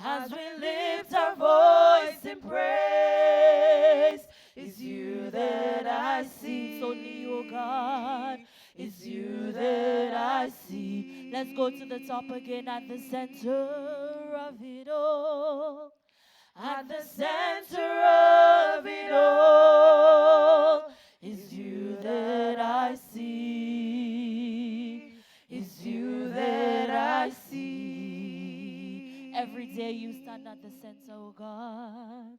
As we lift our voice in praise, it's you that I see. It's only you, oh God. It's you that I see. Let's go to the top again. At the center of it all. At the center of it all, it's you that I see. It's you that I see. Every day you stand at the center, oh God.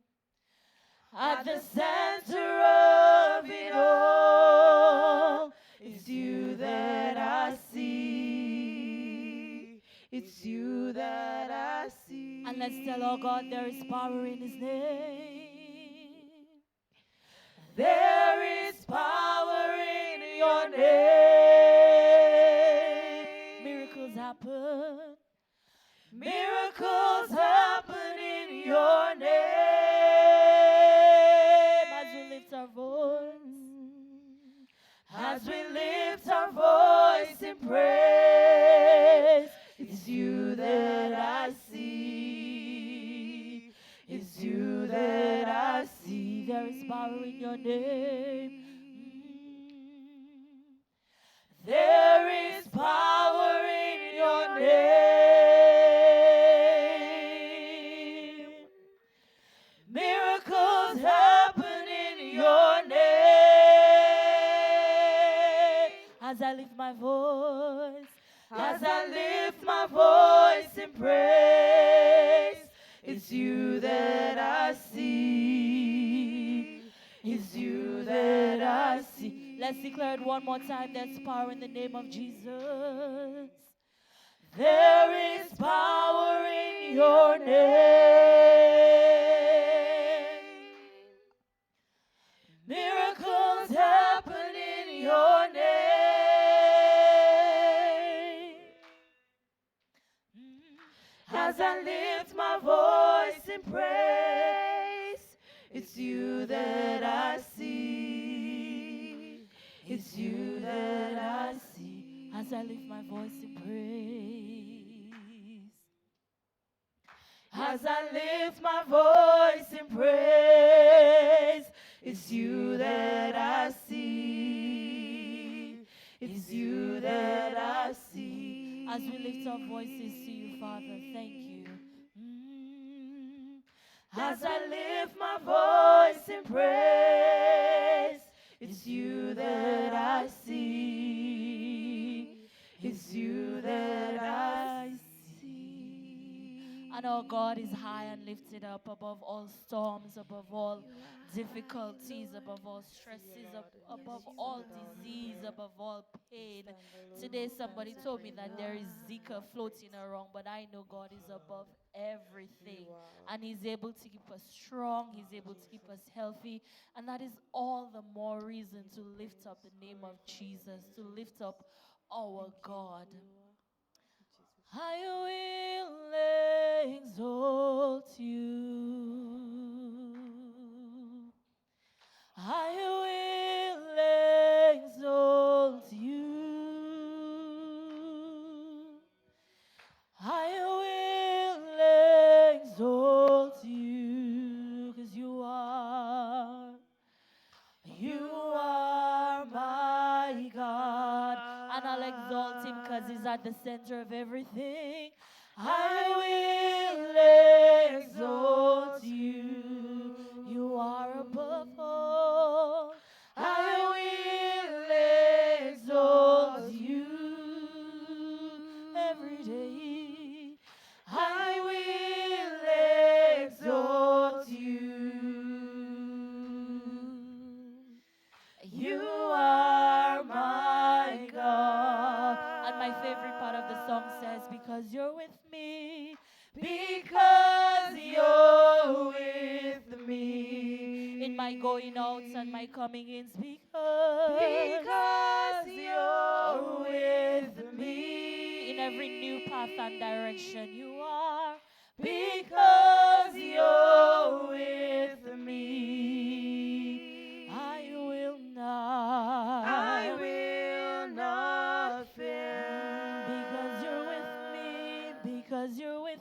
At the center of it all, it's you that I see. It's you that I see. And let's tell our God there is power in His name. There is power in your name. Miracles happen. Miracles happen in your name. As we lift our voice. As we lift our voice in praise, it's you that I see. It's you that I see. There is power in your name. There is power in your name. Miracles happen in your name. As I lift my voice. As I lift my voice in praise, it's you that I see. It's you that I see. Let's declare it one more time. There's power in the name of Jesus. There is power in your name. Miracles happen in your name. As I lift my voice in praise, it's you that I see. It's you that I see. As I lift my voice in praise. As I lift my voice in praise, it's you that I see. It's you that I see. As we lift our voices to you, Father, thank you. As I lift my voice in praise, it's you that I see. It's you that I see. And our God is high and lifted up above all storms, above all difficulties, above all stresses, above all disease, above all pain. Today somebody told me that there is Zika floating around, but I know God is above everything. And He's able to keep us strong, He's able to keep us healthy. And that is all the more reason to lift up the name of Jesus, to lift up our God. I will exalt you. I will exalt you. I will exalt you, 'cause you are my God. And I'll exalt Him 'cause He's at the center of everything. I will exalt you. You are above all. I will exalt you every day. I will exalt you. You are my God. And my favorite part of the song says, because you're with me, because you're with me. In my going outs and my coming ins, because you're with me. In every new path and direction you are, because you're with me. I will not fear, because you're with me, because you're with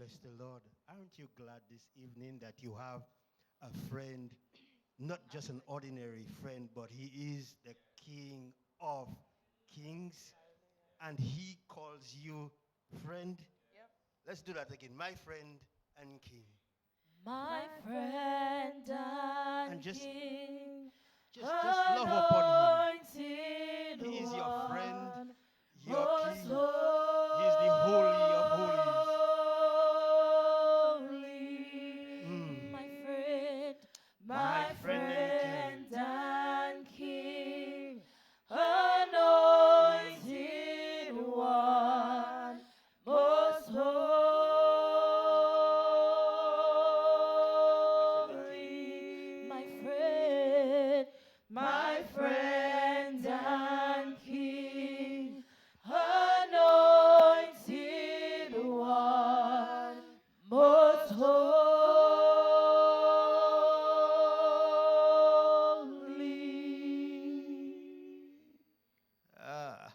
bless the Lord. Aren't you glad this evening that you have a friend, not just an ordinary friend, but he is the King of Kings, and he calls you friend? Let's do that again. My friend and King. My friend And and just King, just love upon him. anointed He is your friend, one, your most King. He is the Holy of Holies. holy. My Mm. friend, My Friend and King. friend and King, anointed one, most holy. my friend, My friend and King, anointed one, most holy. Ah,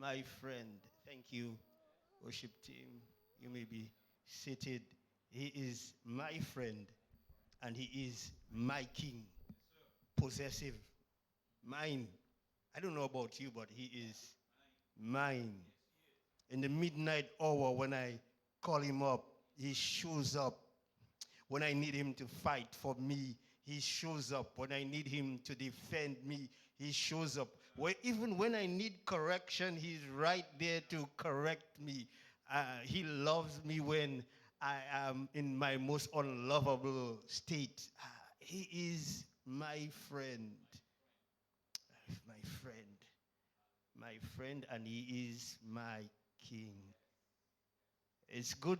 my friend. Thank you, worship team. You may be seated. He is my friend, and he is my King. Possessive. Mine. I don't know about you, but he is mine. In the midnight hour, when I call him up, he shows up. When I need him to fight for me, he shows up. When I need him to defend me, he shows up. Even when I need correction, he's right there to correct me. He loves me when I am in my most unlovable state. He is my friend. My friend. My friend, and he is my king. It's good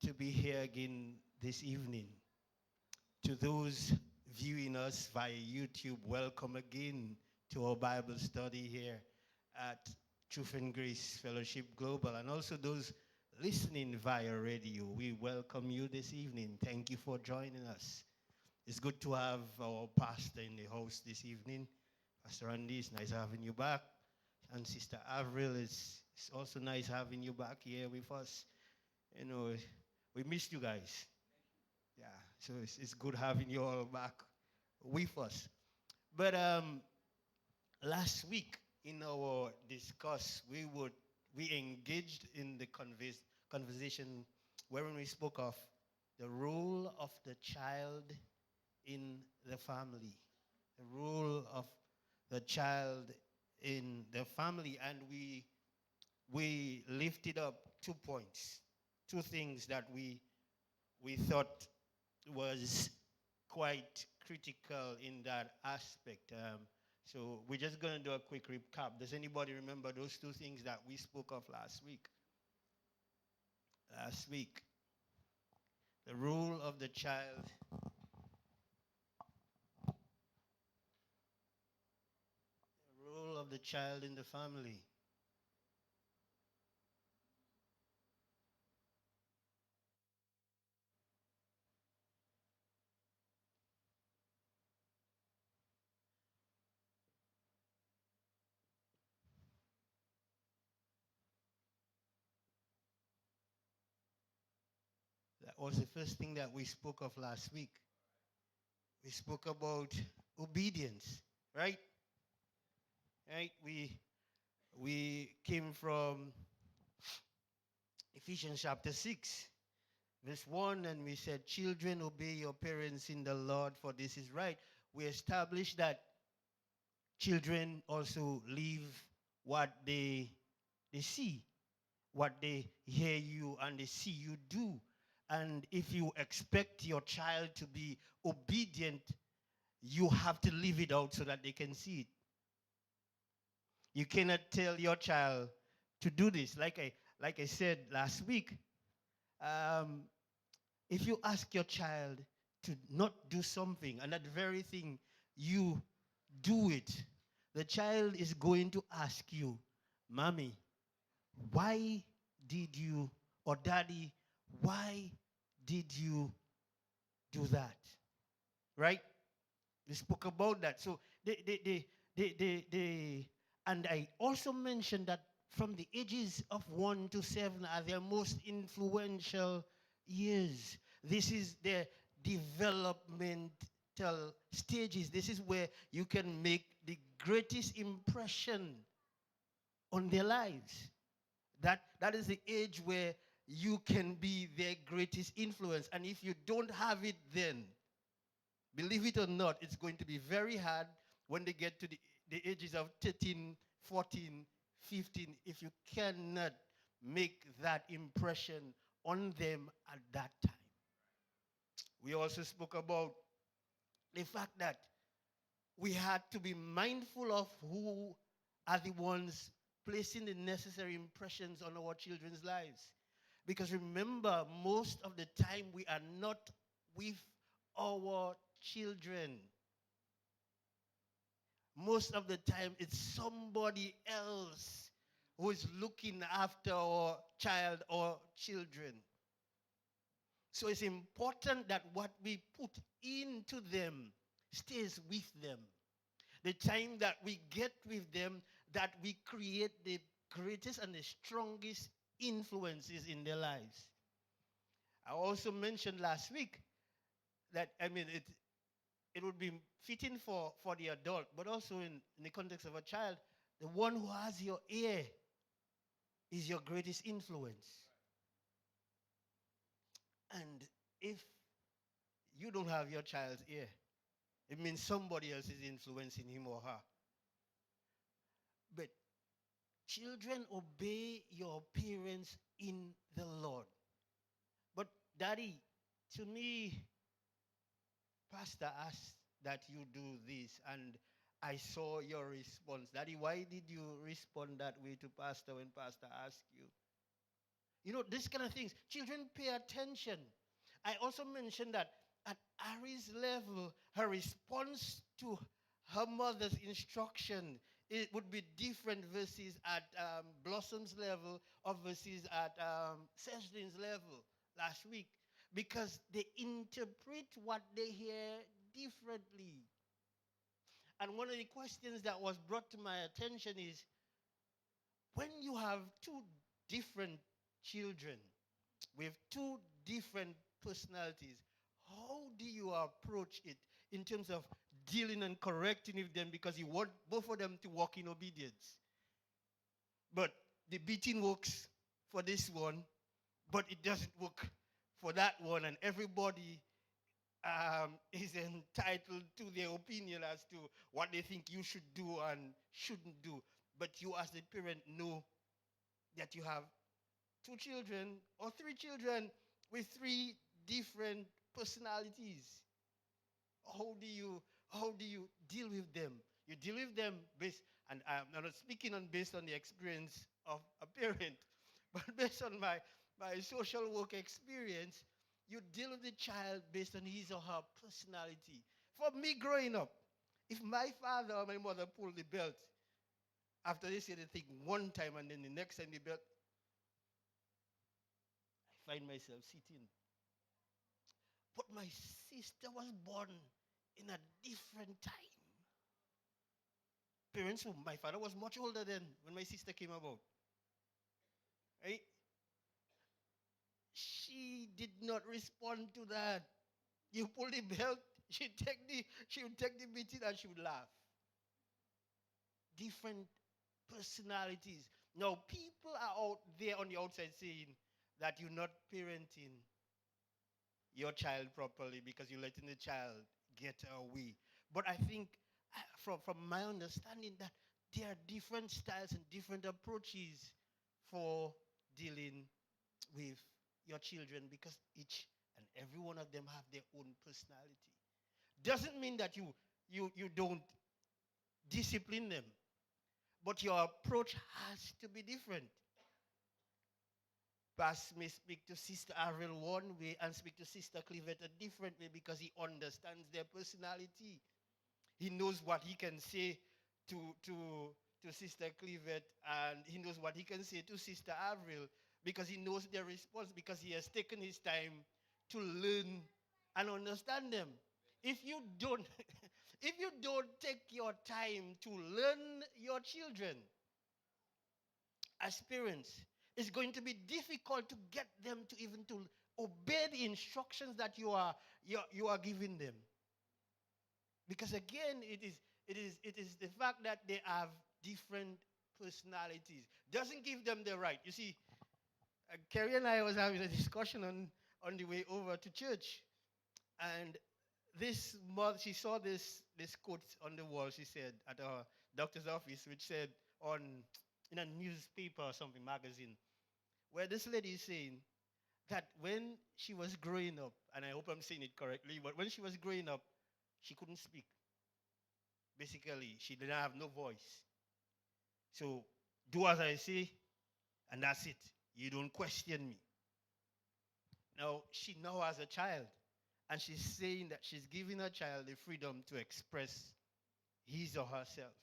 to be here again this evening. To those viewing us via YouTube, welcome again to our Bible study here at Truth and Grace Fellowship Global, and also those listening via radio. We welcome you this evening. Thank you for joining us. It's good to have our pastor in the house this evening. Pastor Andy, it's nice having you back. And Sister Avril, it's also nice having you back here with us. You know, we missed you guys. Yeah, so it's good having you all back with us. But last week in our discuss, we engaged in the conversation wherein we spoke of the role of the child in the family, the role of the child in the family, and we lifted up 2 points, two things that we thought was quite critical in that aspect. So we're just going to do a quick recap. Does anybody remember those two things that we spoke of last week? Last week, the role of the child, in the family. That was the first thing that we spoke of last week. We spoke about obedience, right? Right? We came from Ephesians chapter 6, verse 1, and we said, children, obey your parents in the Lord, for this is right. We established that children also live what they see, what they hear you and they see you do. And if you expect your child to be obedient, you have to live it out so that they can see it. You cannot tell your child to do this. Like I said last week, if you ask your child to not do something and that very thing you do it, the child is going to ask you, Mommy, why did you, or Daddy, why did you do that? Right? We spoke about that. So and I also mentioned that from the ages of 1 to 7 are their most influential years. This is their developmental stages. This is where you can make the greatest impression on their lives. That is the age where you can be their greatest influence. And if you don't have it then, believe it or not, it's going to be very hard when they get to the ages of 13, 14, 15, if you cannot make that impression on them at that time. We also spoke about the fact that we had to be mindful of who are the ones placing the necessary impressions on our children's lives. Because remember, most of the time we are not with our children. Most of the time it's somebody else who is looking after our child or children. So it's important that what we put into them stays with them. The time that we get with them, that we create the greatest and the strongest influences in their lives. I also mentioned last week that, it would be fitting for the adult, but also in the context of a child, the one who has your ear is your greatest influence. And if you don't have your child's ear, it means somebody else is influencing him or her. But children, obey your parents in the Lord. But daddy, to me, pastor asked that you do this, and I saw your response. Daddy, why did you respond that way to pastor when pastor asked you? You know, these kind of things. Children pay attention. I also mentioned that at Ari's level, her response to her mother's instruction, it would be different versus at Blossom's level or versus at Seslin's level last week, because they interpret what they hear differently. And one of the questions that was brought to my attention is, when you have two different children with two different personalities, how do you approach it in terms of dealing and correcting with them, because you want both of them to walk in obedience? But the beating works for this one, but it doesn't work for that one, and everybody is entitled to their opinion as to what they think you should do and shouldn't do. But you, as the parent, know that you have two children or three children with three different personalities. How do you deal with them? You deal with them based, and I'm not speaking on based on the experience of a parent, but based on my social work experience. You deal with the child based on his or her personality. For me growing up, if my father or my mother pulled the belt, after they say the thing one time and then the next time the belt, I find myself sitting. But my sister was born in a different time. Parents, who my father was much older than when my sister came about. Right? She did not respond to that. You pull the belt, she would take the beating and she would laugh. Different personalities. Now, people are out there on the outside saying that you're not parenting your child properly because you're letting the child get away. But I think, from my understanding, that there are different styles and different approaches for dealing with your children, because each and every one of them have their own personality. Doesn't mean that you don't discipline them, but your approach has to be different. Pastor may speak to Sister Avril one way and speak to Sister Clivet a different way, because he understands their personality. He knows what he can say to Sister Clivet, and he knows what he can say to Sister Avril, because he knows their response, because he has taken his time to learn and understand them. If you don't, if you don't take your time to learn your children, as parents, it's going to be difficult to get them to even to obey hear the instructions that you are giving them. Because again, it is the fact that they have different personalities. Doesn't give them the right. You see, Kerry and I was having a discussion on the way over to church. And this mother, she saw this quote on the wall, she said, at her doctor's office, which said in a newspaper or something, magazine, where this lady is saying that when she was growing up, and I hope I'm saying it correctly, but when she was growing up, she couldn't speak. Basically, she didn't have no voice. So do as I say, and that's it. You don't question me. Now, she now has a child, and she's saying that she's giving her child the freedom to express his or herself.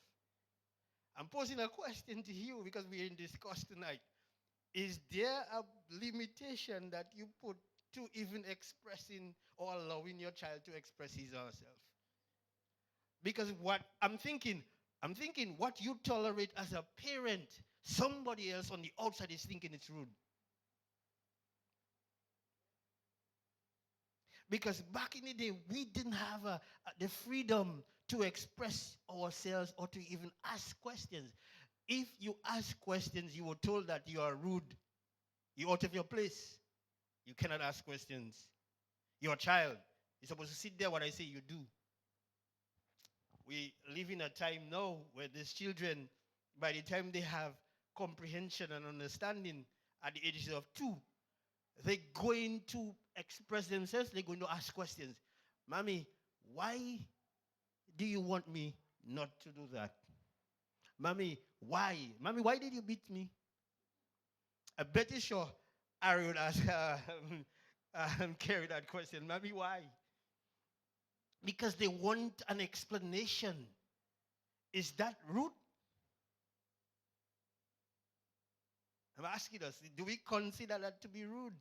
I'm posing a question to you because we're in this course tonight. Is there a limitation that you put to even expressing or allowing your child to express his or herself? Because what I'm thinking what you tolerate as a parent, somebody else on the outside is thinking it's rude. Because back in the day, we didn't have the freedom to express ourselves or to even ask questions. If you ask questions, you were told that you are rude. You're out of your place. You cannot ask questions. You're a child. You're supposed to sit there what I say you do. We live in a time now where these children, by the time they have comprehension and understanding at the ages of 2, they're going to express themselves. They're going to ask questions. Mommy, why do you want me not to do that? Mommy, why? Mommy, why did you beat me? I'm pretty sure Ari would ask carry that question. Mommy, why? Because they want an explanation. Is that rude? I'm asking us, do we consider that to be rude?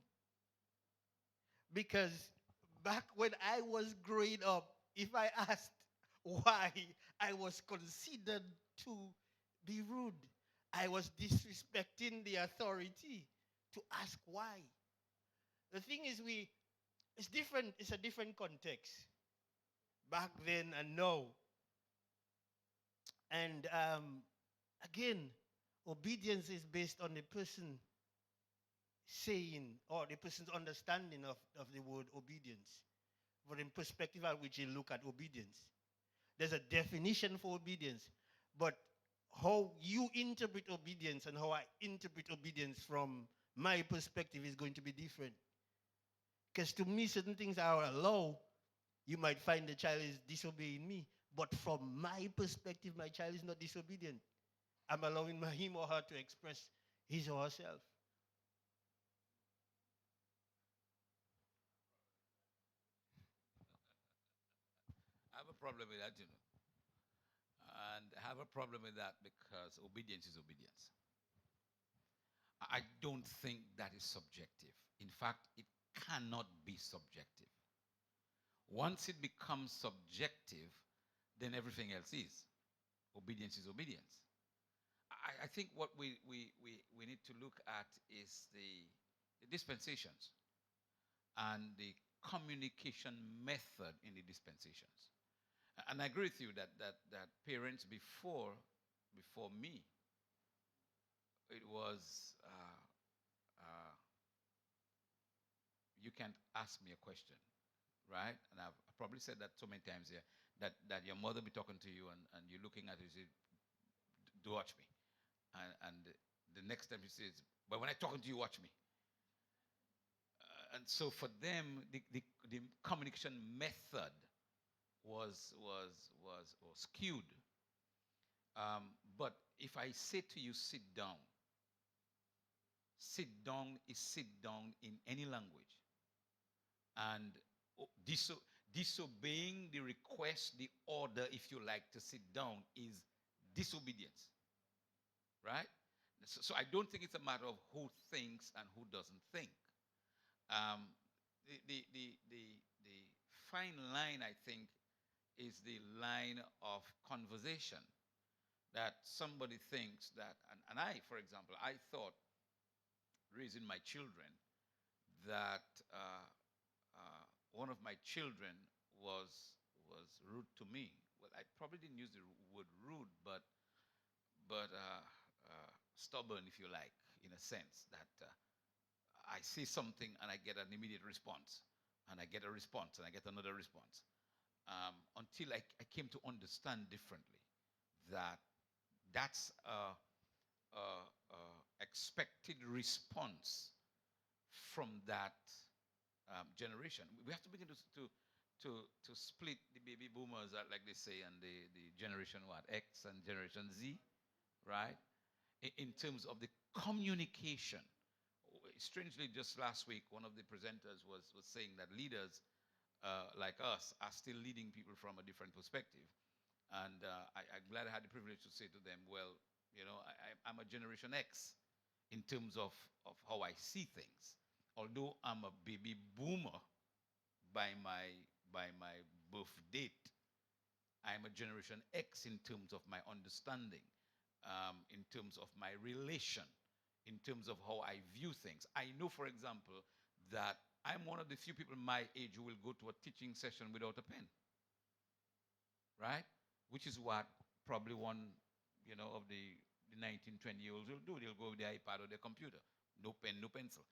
Because back when I was growing up, if I asked why, I was considered to be rude. I was disrespecting the authority to ask why. The thing is, it's different, it's a different context back then and now. And again, obedience is based on the person saying or the person's understanding of the word obedience. For in perspective at which you look at obedience. There's a definition for obedience, but how you interpret obedience and how I interpret obedience from my perspective is going to be different. Because to me, certain things I will allow, you might find the child is disobeying me. But from my perspective, my child is not disobedient. I'm allowing him or her to express his or herself. I have a problem with that, you know. And I have a problem with that because obedience is obedience. I don't think that is subjective. In fact, it cannot be subjective. Once it becomes subjective, then everything else is. Obedience is obedience. I think what we need to look at is the dispensations and the communication method in the dispensations. And I agree with you that parents before me, it was you can't ask me a question, right? And I've probably said that so many times here, that your mother be talking to you and you're looking at her, you say, do watch me. And the next time she says, but when I'm talking to you, watch me. And so for them, the communication method was skewed. But if I say to you, sit down is sit down in any language. And disobeying the request, the order, if you like, to sit down is disobedience. Right? So I don't think it's a matter of who thinks and who doesn't think. The fine line, I think, is the line of conversation that somebody thinks that, and I, for example, I thought raising my children that one of my children was rude to me. Well, I probably didn't use the word rude, but stubborn, if you like, in a sense that I say something and I get an immediate response, and I get a response, and I get another response, until I came to understand differently that that's a expected response from that generation. We have to begin to split the baby boomers, like they say, and the generation what X and generation Z, right? In terms of the communication. Strangely, just last week, one of the presenters was saying that leaders like us are still leading people from a different perspective. And I'm glad I had the privilege to say to them, well, I'm a Generation X in terms of how I see things. Although I'm a baby boomer by my birth date, I'm a Generation X in terms of my understanding, in terms of my relation, in terms of how I view things. I know, for example, that I'm one of the few people my age who will go to a teaching session without a pen, right? Which is what probably one, of the 19, 20-year-olds will do. They'll go with their iPad or their computer. No pen, no pencil.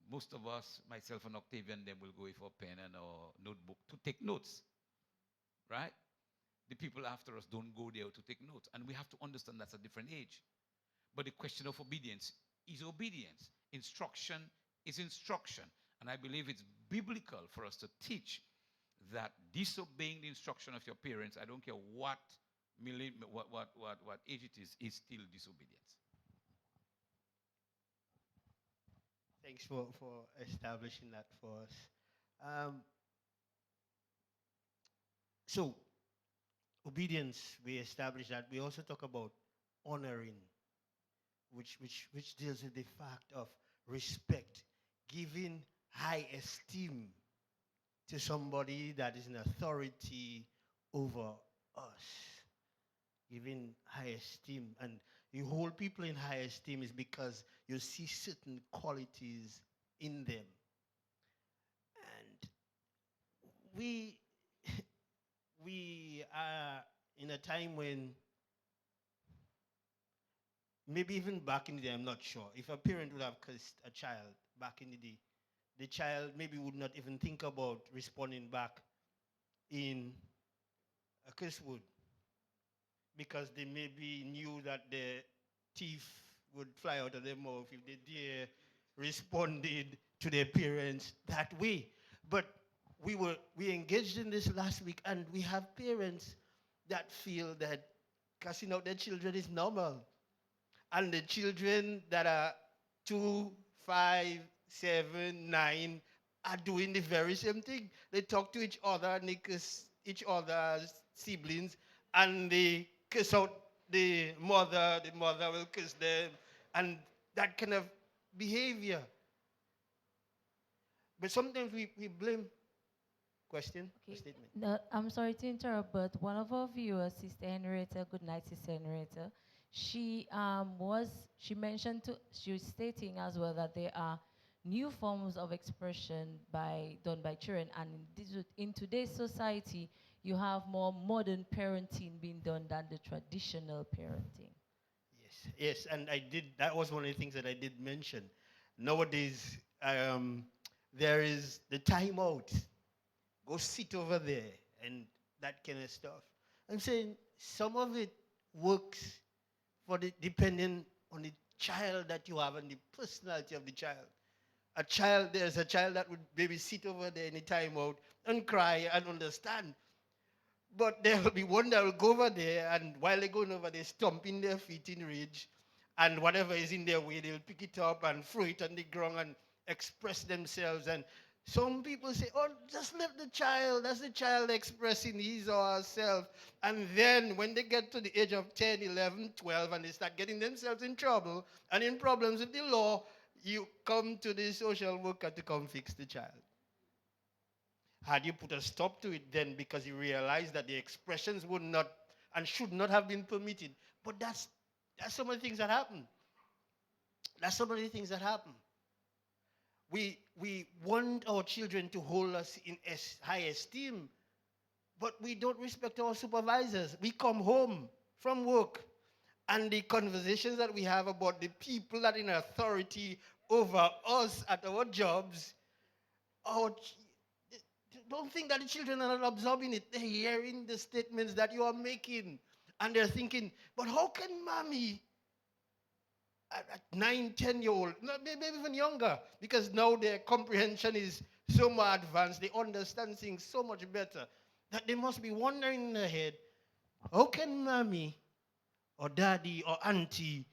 Most of us, myself and Octavian, then will go with a pen and a notebook to take notes, right? The people after us don't go there to take notes. And we have to understand that's a different age. But the question of obedience is obedience. Instruction is instruction. And I believe it's biblical for us to teach that disobeying the instruction of your parents, I don't care what age it is still disobedience. Thanks for establishing that for us. Um, so, obedience, we established that. We also talk about honoring, which deals with the fact of respect, giving high esteem to somebody that is an authority over us. Giving high esteem. And you hold people in high esteem is because you see certain qualities in them. And we we are in a time when maybe even back in the day, I'm not sure. If a parent would have cursed a child back in the day, the child maybe would not even think about responding back in a curse word because they maybe knew that the teeth would fly out of their mouth if they dare responded to their parents that way. But we engaged in this last week, and we have parents that feel that cussing out their children is normal. And the children that are 2, 5, 7, 9 are doing the very same thing. They talk to each other, and they curse each other's siblings, and they curse out the mother will curse them, and that kind of behavior. But sometimes we blame. Question or Okay. statement? No, I'm sorry to interrupt, but one of our viewers, Sister Henrietta, good night, Sister Henrietta, she mentioned she was stating as well that there are new forms of expression done by children, and in today's society, you have more modern parenting being done than the traditional parenting. Yes, yes, and I did. That was one of the things that I did mention. Nowadays, there is the timeout. Go sit over there and that kind of stuff. I'm saying some of it works depending on the child that you have and the personality of the child. There's a child that would maybe sit over there in the timeout and cry and understand. But there will be one that will go over there, and while they're going over there, stomping their feet in rage, and whatever is in their way, they'll pick it up and throw it on the ground and express themselves. And some people say, oh, just let the child, that's the child expressing his or herself. And then when they get to the age of 10, 11, 12, and they start getting themselves in trouble and in problems with the law, you come to the social worker to come fix the child. Had you put a stop to it then because you realized that the expressions would not and should not have been permitted? But that's some of the things that happen. That's some of the things that happen. We want our children to hold us in high esteem, but we don't respect our supervisors. We come home from work, and the conversations that we have about the people that in authority over us at our jobs, our don't think that the children are not absorbing it. They're hearing the statements that you are making, and they're thinking, but how can mommy at 9, 10-year-old, maybe even younger, because now their comprehension is so more advanced, they understand things so much better, that they must be wondering in their head, how can mommy or daddy or auntie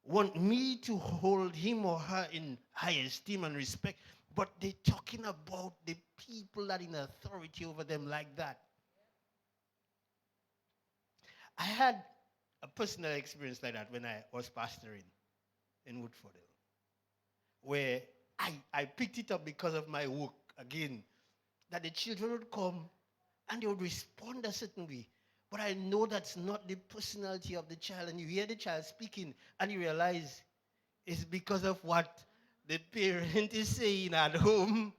want me to hold him or her in high esteem and respect, but they're talking about the people that in authority over them like that. I had a personal experience like that when I was pastoring in Woodford, where I picked it up because of my work again, that the children would come and they would respond a certain way. But I know that's not the personality of the child. And you hear the child speaking and you realize it's because of what the parent is saying at home.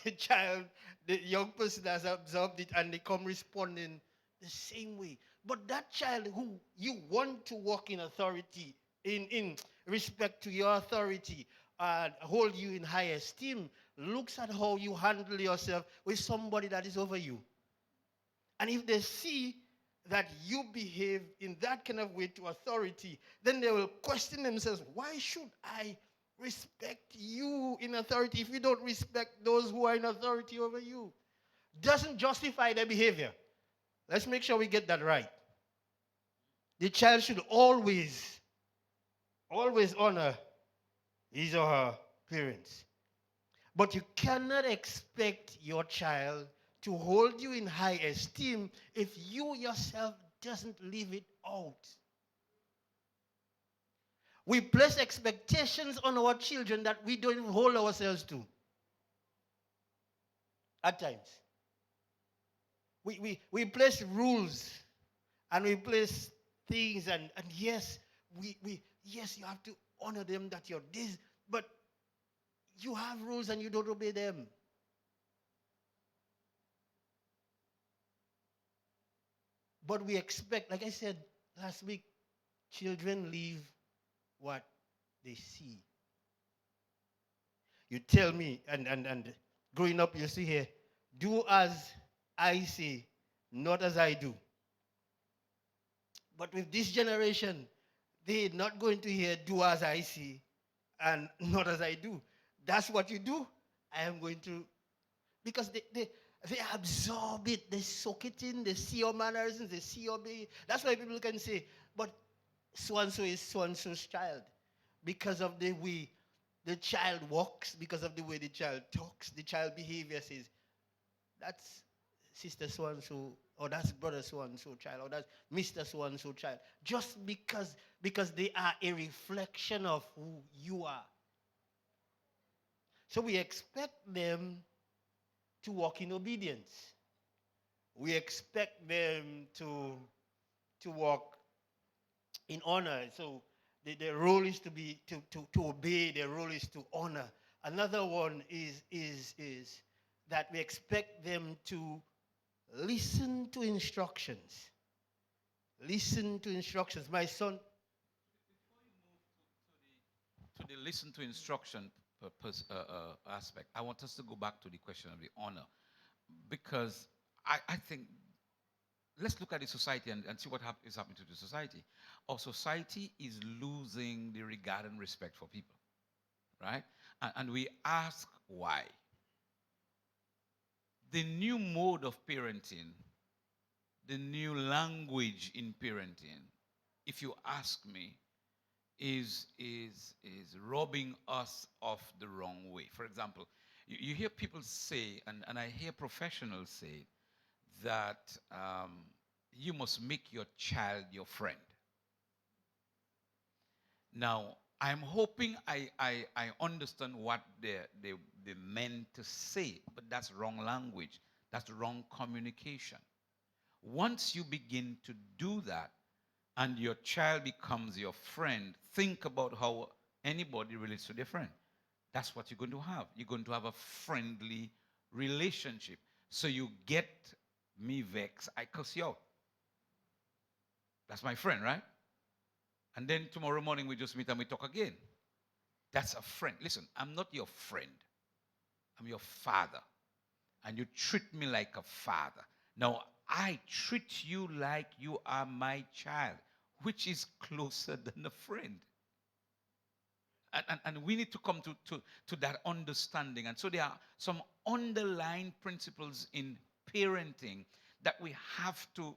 The child, the young person has absorbed it and they come responding the same way. But that child who you want to walk in authority, in respect to your authority, and hold you in high esteem, looks at how you handle yourself with somebody that is over you. And if they see that you behave in that kind of way to authority, then they will question themselves, why should I respect you in authority if you don't respect those who are in authority over you? Doesn't justify their behavior. Let's make sure we get that right. The child should always, always honor his or her parents. But you cannot expect your child to hold you in high esteem if you yourself doesn't live it out. We place expectations on our children that we don't even hold ourselves to at times. We place rules and we place things, and yes, yes, you have to honor them that you're this, but you have rules and you don't obey them. But we expect, like I said last week, children leave what they see. You tell me, and growing up, you see here, do as I say, not as I do. But with this generation, they're not going to hear do as I see and not as I do. That's what you do. I am going to, because they absorb it, they soak it in, they see your mannerisms, they see your behavior. That's why people can say, but so and so is so and so's child. Because of the way the child walks, because of the way the child talks, the child behavior says, that's sister so and so, or that's brother so and so child, or that's Mr. so and so child. Just because they are a reflection of who you are. So we expect them to walk in obedience. We expect them to walk in honor. So the role is to obey, their role is to honor. Another one is that we expect them to listen to instructions. Listen to instructions. My son. To the listen to instruction aspect, I want us to go back to the question of the honor, because I think, let's look at the society and see what is happening to the society. Our society is losing the regard and respect for people, right? And we ask why. The new mode of parenting, the new language in parenting, if you ask me, is robbing us of the wrong way. For example, you hear people say, and I hear professionals say, that you must make your child your friend. Now, I'm hoping I understand what they meant to say, but that's wrong language. That's wrong communication. Once you begin to do that, and your child becomes your friend, think about how anybody relates to their friend. That's what you're going to have. You're going to have a friendly relationship. So you get me vexed, I cuss you out. That's my friend, right? And then tomorrow morning we just meet and we talk again. That's a friend. Listen, I'm not your friend. I'm your father. And you treat me like a father. Now, I treat you like you are my child, which is closer than a friend. And we need to come to that understanding. And so there are some underlying principles in parenting that we have to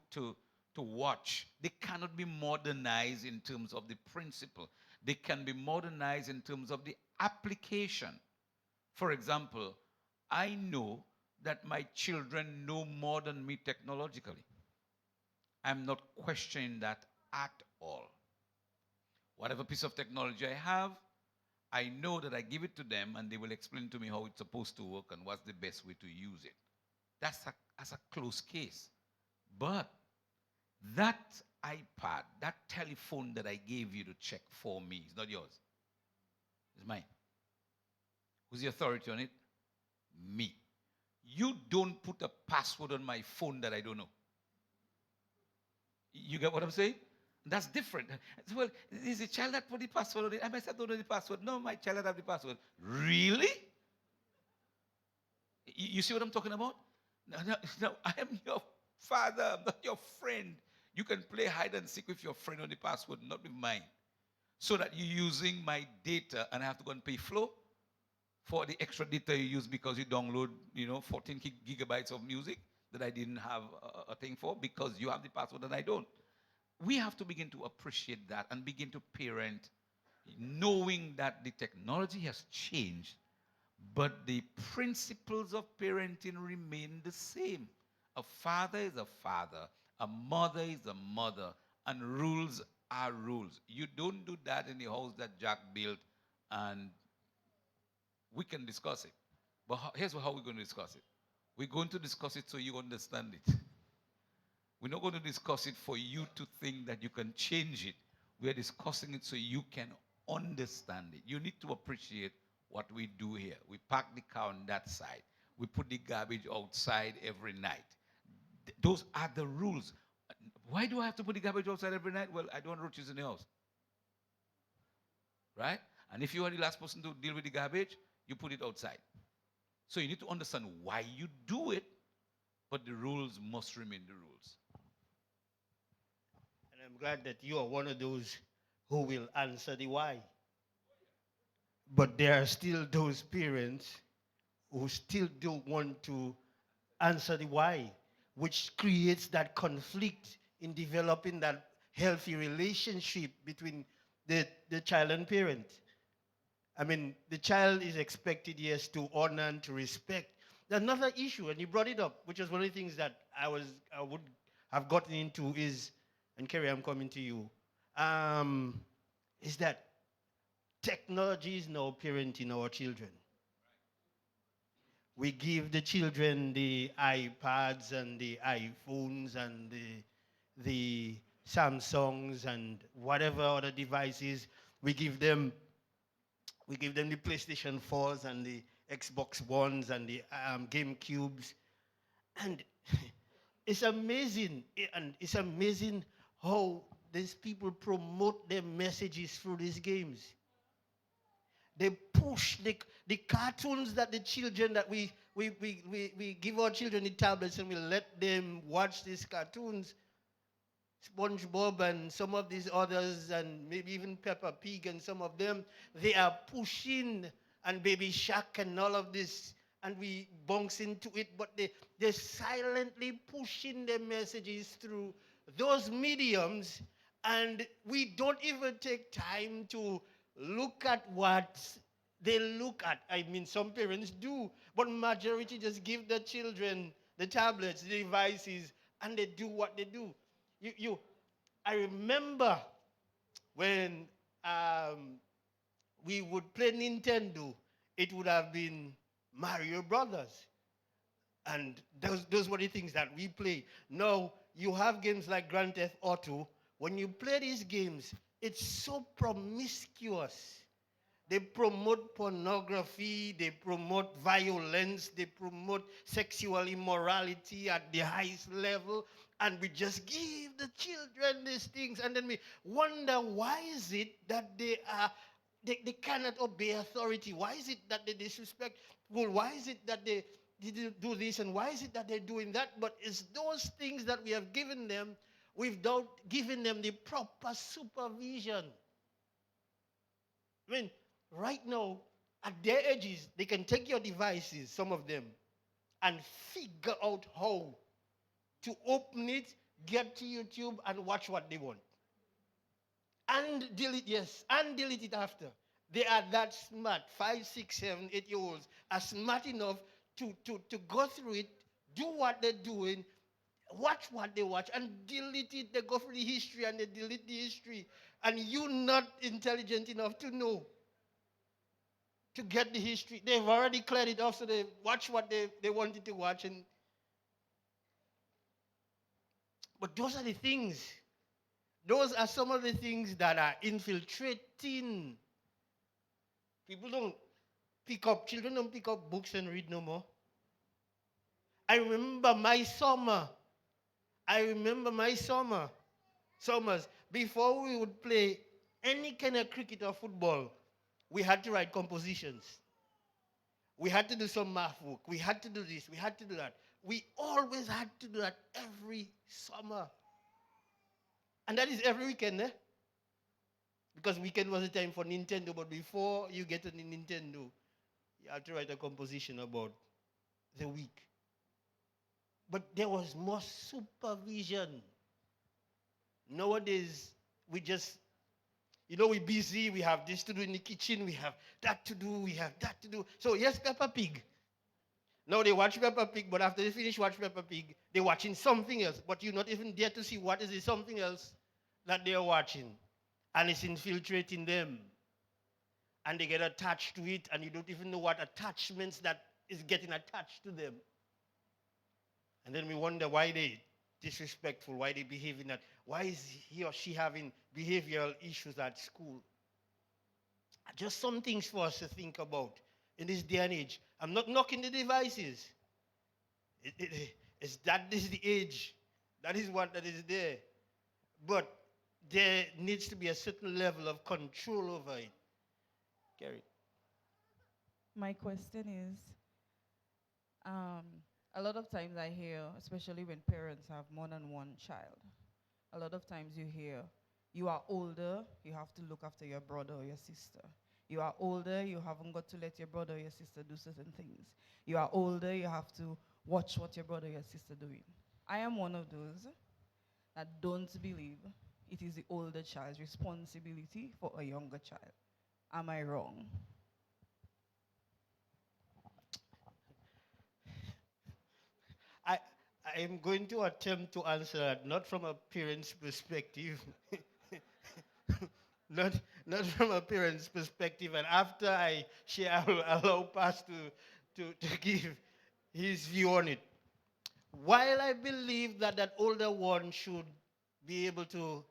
watch. They cannot be modernized in terms of the principle. They can be modernized in terms of the application. For example, I know that my children know more than me technologically. I'm not questioning that at all. Whatever piece of technology I have, I know that I give it to them and they will explain to me how it's supposed to work and what's the best way to use it. That's a close case. But that iPad, that telephone that I gave you to check for me, is not yours. It's mine. Who's the authority on it? Me. You don't put a password on my phone that I don't know. You get what I'm saying? That's different. Well, is the child that put the password on it? I said, don't know the password. No, my child have the password. Really? You see what I'm talking about? No, no, no, I am your father. I'm not your friend. You can play hide and seek with your friend on the password, not with mine. So that you're using my data and I have to go and pay flow for the extra data you use because you download, 14 gigabytes of music that I didn't have a thing for because you have the password and I don't. We have to begin to appreciate that and begin to parent knowing that the technology has changed, but the principles of parenting remain the same. A father is a father, a mother is a mother, and rules are rules. You don't do that in the house that Jack built, and we can discuss it. But here's how we're going to discuss it. We're going to discuss it so you understand it. We're not going to discuss it for you to think that you can change it. We're discussing it so you can understand it. You need to appreciate what we do here. We park the car on that side. We put the garbage outside every night. Those are the rules. Why do I have to put the garbage outside every night? Well, I don't want roaches in the house. Right? And if you are the last person to deal with the garbage, you put it outside. So you need to understand why you do it, but the rules must remain the rules. And I'm glad that you are one of those who will answer the why. But there are still those parents who still don't want to answer the why, which creates that conflict in developing that healthy relationship between the child and parent. I mean, the child is expected, yes, to honor and to respect. Another issue, and you brought it up, which was one of the things that I would have gotten into is, and Kerry, I'm coming to you, is that technology is now parenting our children. We give the children the iPads and the iPhones and the Samsungs and whatever other devices. We give them the PlayStation 4s and the Xbox Ones and the Game Cubes. And it's amazing. And it's amazing how these people promote their messages through these games. They push the cartoons that the children that we give our children the tablets and we let them watch these cartoons. SpongeBob and some of these others, and maybe even Peppa Pig and some of them, they are pushing, and Baby Shark and all of this, and we bounce into it, but they're silently pushing their messages through those mediums, and we don't even take time to look at what they look at. I mean, some parents do, but majority just give the children the tablets, the devices, and they do what they do. I remember when we would play Nintendo, it would have been Mario Brothers. And those were the things that we play. Now, you have games like Grand Theft Auto. When you play these games, it's so promiscuous. They promote pornography, they promote violence, they promote sexual immorality at the highest level, and we just give the children these things, and then we wonder why is it that they cannot obey authority? Why is it that they disrespect people? Why is it that they do this, and why is it that they're doing that? But it's those things that we have given them without giving them the proper supervision. I mean, right now, at their ages, they can take your devices, some of them, and figure out how to open it, get to YouTube, and watch what they want. And delete, yes, and delete it after. They are that smart. 5, 6, 7, 8 year olds are smart enough to go through it, do what they're doing, watch what they watch, and delete it. They go through the history and they delete the history. And you're not intelligent enough to know, to get the history. They've already cleared it off, so they watch what they wanted to watch. But those are the things. Those are some of the things that are infiltrating. People don't children don't pick up books and read no more. I remember my summer. I remember my summers, before we would play any kind of cricket or football, we had to write compositions. We had to do some math work. We had to do this. We had to do that. We always had to do that every summer. And that is every weekend, eh? Because weekend was the time for Nintendo, but before you get to the Nintendo, you have to write a composition about the week. But there was more supervision. Nowadays, we just, we're busy, we have this to do in the kitchen, we have that to do, we have that to do. So, yes, Peppa Pig. Now they watch Peppa Pig, but after they finish watching Peppa Pig, they're watching something else. But you're not even there to see what is it, something else that they're watching. And it's infiltrating them. And they get attached to it, and you don't even know what attachments that is getting attached to them. And then we wonder why they disrespectful, why they behaving that, why is he or she having behavioral issues at school? Just some things for us to think about in this day and age. I'm not knocking the devices. It's that this is the age. That is what that is there. But there needs to be a certain level of control over it. Gary. My question is, a lot of times I hear, especially when parents have more than one child, a lot of times you hear, you are older, you have to look after your brother or your sister. You are older, you haven't got to let your brother or your sister do certain things. You are older, you have to watch what your brother or your sister doing. I am one of those that don't believe it is the older child's responsibility for a younger child. Am I wrong? I I am going to attempt to answer that not from a parent's perspective, not from a parent's perspective. And after I share, I will allow Pastor to give his view on it. While I believe that that older one should be able to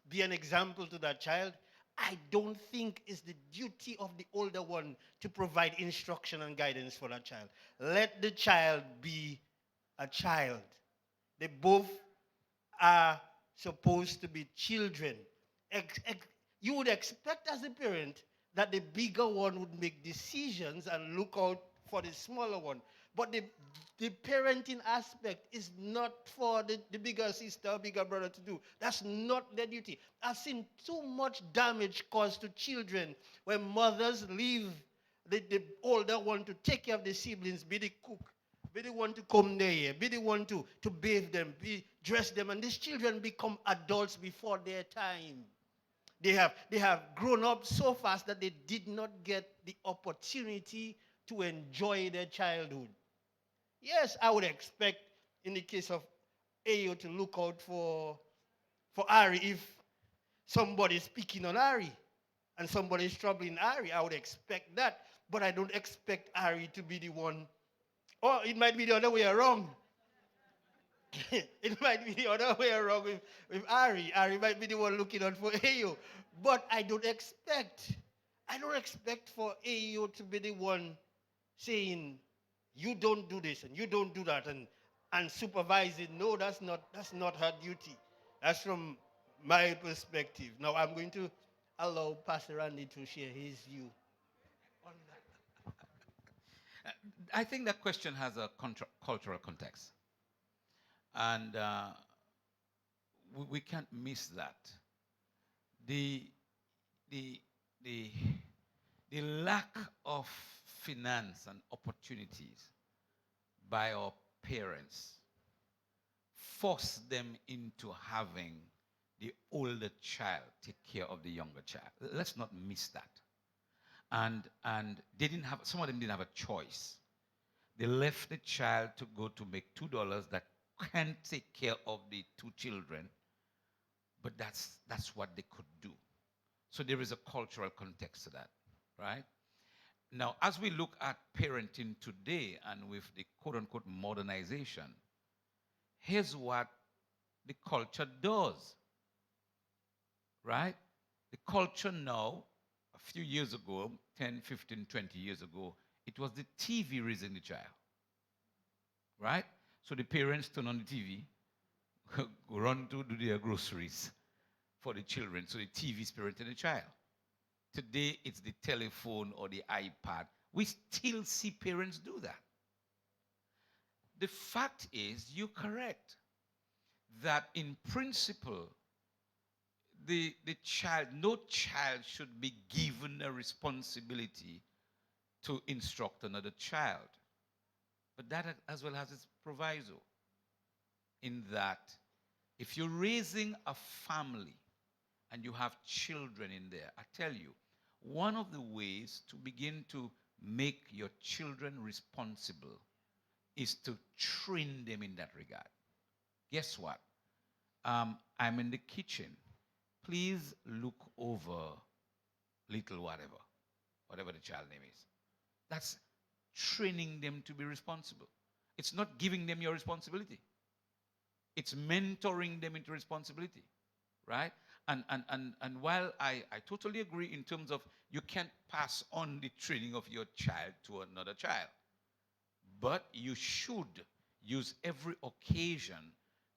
be an example to that child, I don't think it's the duty of the older one to provide instruction and guidance for that child. Let the child be a child. They both are supposed to be children. You would expect as a parent that the bigger one would make decisions and look out for the smaller one. But the parenting aspect is not for the bigger sister or bigger brother to do. That's not their duty. I've seen too much damage caused to children when mothers leave the older one to take care of the siblings, be the cook, be the one to come there, be the one to bathe them, dress them, and these children become adults before their time. They have grown up so fast that they did not get the opportunity to enjoy their childhood. Yes, I would expect in the case of Ayo to look out for Ari if somebody is picking on Ari and somebody is troubling Ari. I would expect that. But I don't expect Ari to be the one. Or it might be the other way around. It might be the other way around with Ari. Ari might be the one looking out for Ayo. But I don't expect I don't expect for AEO to be the one saying, you don't do this and you don't do that and supervising. No, that's not her duty. That's from my perspective. Now I'm going to allow Pastor Randy to share his view on that. I think that question has a cultural context. And we can't miss that. The, the, the, the lack of finance and opportunities by our parents force them into having the older child take care of the younger child. Let's not miss that. And they didn't have, some of them didn't have a choice. They left the child to go to make $2 that can't take care of the two children, but that's what they could do. So there is a cultural context to that, right? Now, as we look at parenting today and with the quote unquote modernization, here's what the culture does, right? The culture now, a few years ago, 10, 15, 20 years ago, it was the TV raising the child, right? So the parents turn on the TV, run to do their groceries for the children. So the TV is parenting the child. Today, it's the telephone or the iPad. We still see parents do that. The fact is, you're correct, that in principle, the child, no child should be given a responsibility to instruct another child. But that as well has its proviso, in that if you're raising a family and you have children in there, I tell you, one of the ways to begin to make your children responsible is to train them in that regard. Guess what? I'm in the kitchen. Please look over little whatever the child name is. That's training them to be responsible. It's not giving them your responsibility. It's mentoring them into responsibility, right? And while I totally agree in terms of you can't pass on the training of your child to another child, but you should use every occasion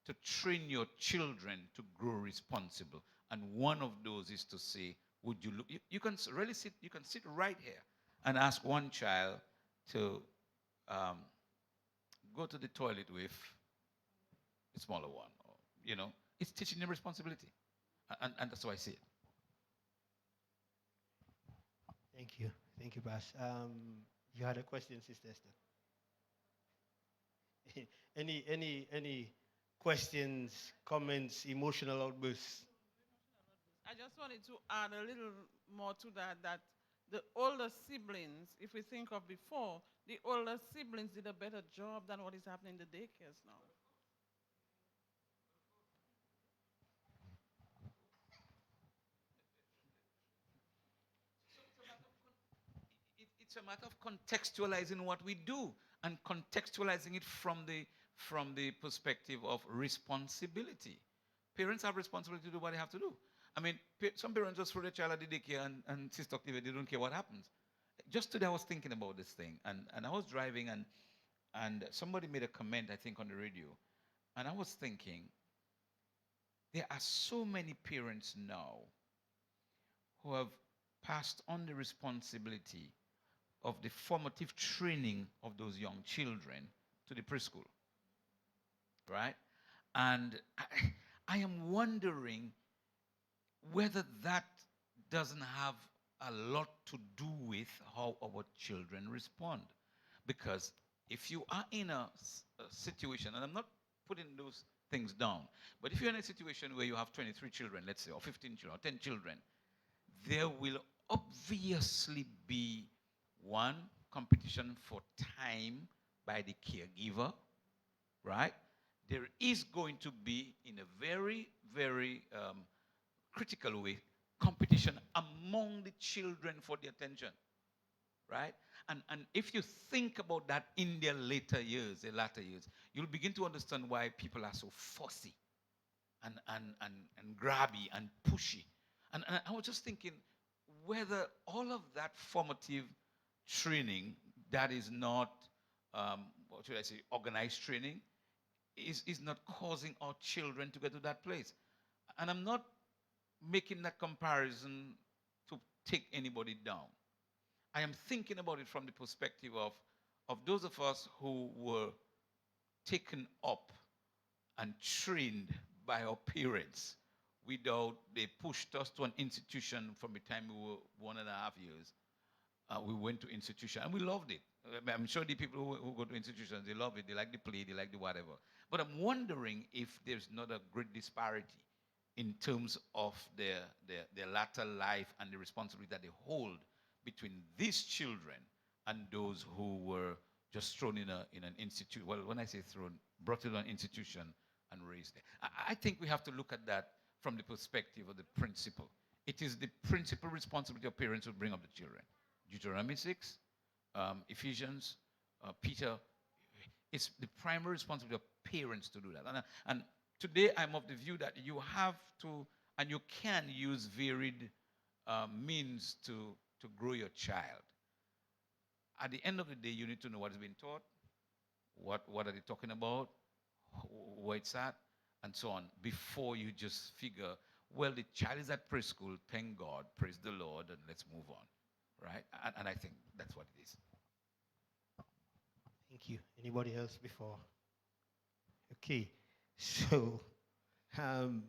to train your children to grow responsible. And one of those is to say, would you look, you can really sit, you can sit right here and ask one child to go to the toilet with a smaller one. Or, it's teaching them responsibility. And that's how I see it. Thank you. Thank you, Bas. You had a question, Sister Esther. Any questions, comments, emotional outbursts? I just wanted to add a little more to that, that the older siblings, if we think of before, the older siblings did a better job than what is happening in the daycares now. It's a matter of contextualizing what we do and contextualizing it from the perspective of responsibility. Parents have responsibility to do what they have to do. I mean, some parents just throw their child at the daycare and Sister Octavia, they don't care what happens. Just today I was thinking about this thing, and I was driving, and somebody made a comment, I think, on the radio. And I was thinking, there are so many parents now who have passed on the responsibility of the formative training of those young children to the preschool, right? And I am wondering whether that doesn't have a lot to do with how our children respond. Because if you are in a situation, and I'm not putting those things down, but if you're in a situation where you have 23 children, let's say, or 15 children, or 10 children, there will obviously be one, competition for time by the caregiver, right? There is going to be, in a very, very critical way, competition among the children for the attention, right? And if you think about that in their later years, you'll begin to understand why people are so fussy and grabby and pushy. And I was just thinking, whether all of that formative training that is not, what should I say, organized training, is not causing our children to get to that place. And I'm not making that comparison to take anybody down. I am thinking about it from the perspective of those of us who were taken up and trained by our parents without, they pushed us to an institution from the time we were 1.5 years. We went to institution and we loved it. I'm sure the people who go to institutions, they love it, they like the play, they like the whatever. But I'm wondering if there's not a great disparity in terms of their latter life and the responsibility that they hold between these children and those who were just thrown in an institute. Well, when I say thrown, brought to an institution and raised there. I think we have to look at that from the perspective of the principal. It is the principal responsibility of parents who bring up the children. Deuteronomy 6, Ephesians, Peter. It's the primary responsibility of parents to do that. And today I'm of the view that you have to, and you can use varied means to grow your child. At the end of the day, you need to know what is being taught, what are they talking about, where it's at, and so on, before you just figure, well, the child is at preschool, thank God, praise the Lord, and let's move on, right? And I think that's what it is. Thank you. Anybody else before? Okay. So um,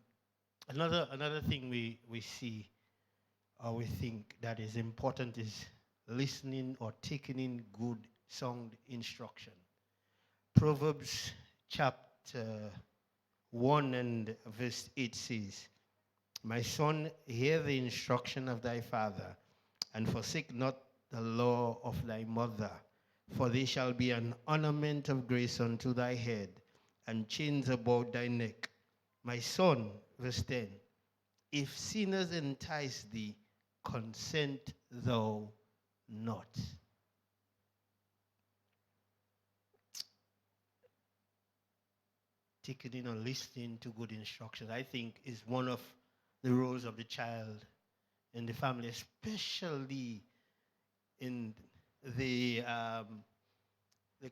another thing we see or we think that is important is listening or taking in good sound instruction. Proverbs chapter 1 and verse 8 says, "My son, hear the instruction of thy father, and forsake not the law of thy mother, for they shall be an ornament of grace unto thy head, and chains about thy neck. My son," verse 10, "if sinners entice thee, consent thou not." Taking in or listening to good instruction, I think, is one of the roles of the child in the family, especially in the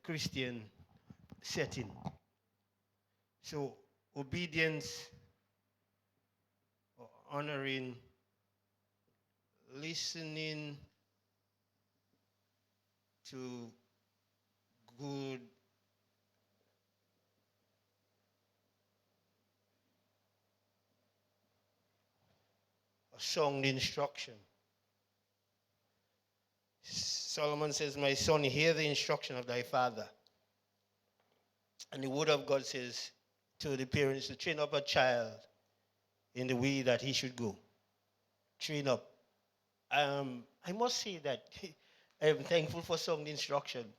Christian setting. So obedience, or honoring, listening to good or sound instruction. Solomon says, "My son, hear the instruction of thy father." And the word of God says to the parents to train up a child in the way that he should go. Train up. I must say that I am thankful for sound instruction,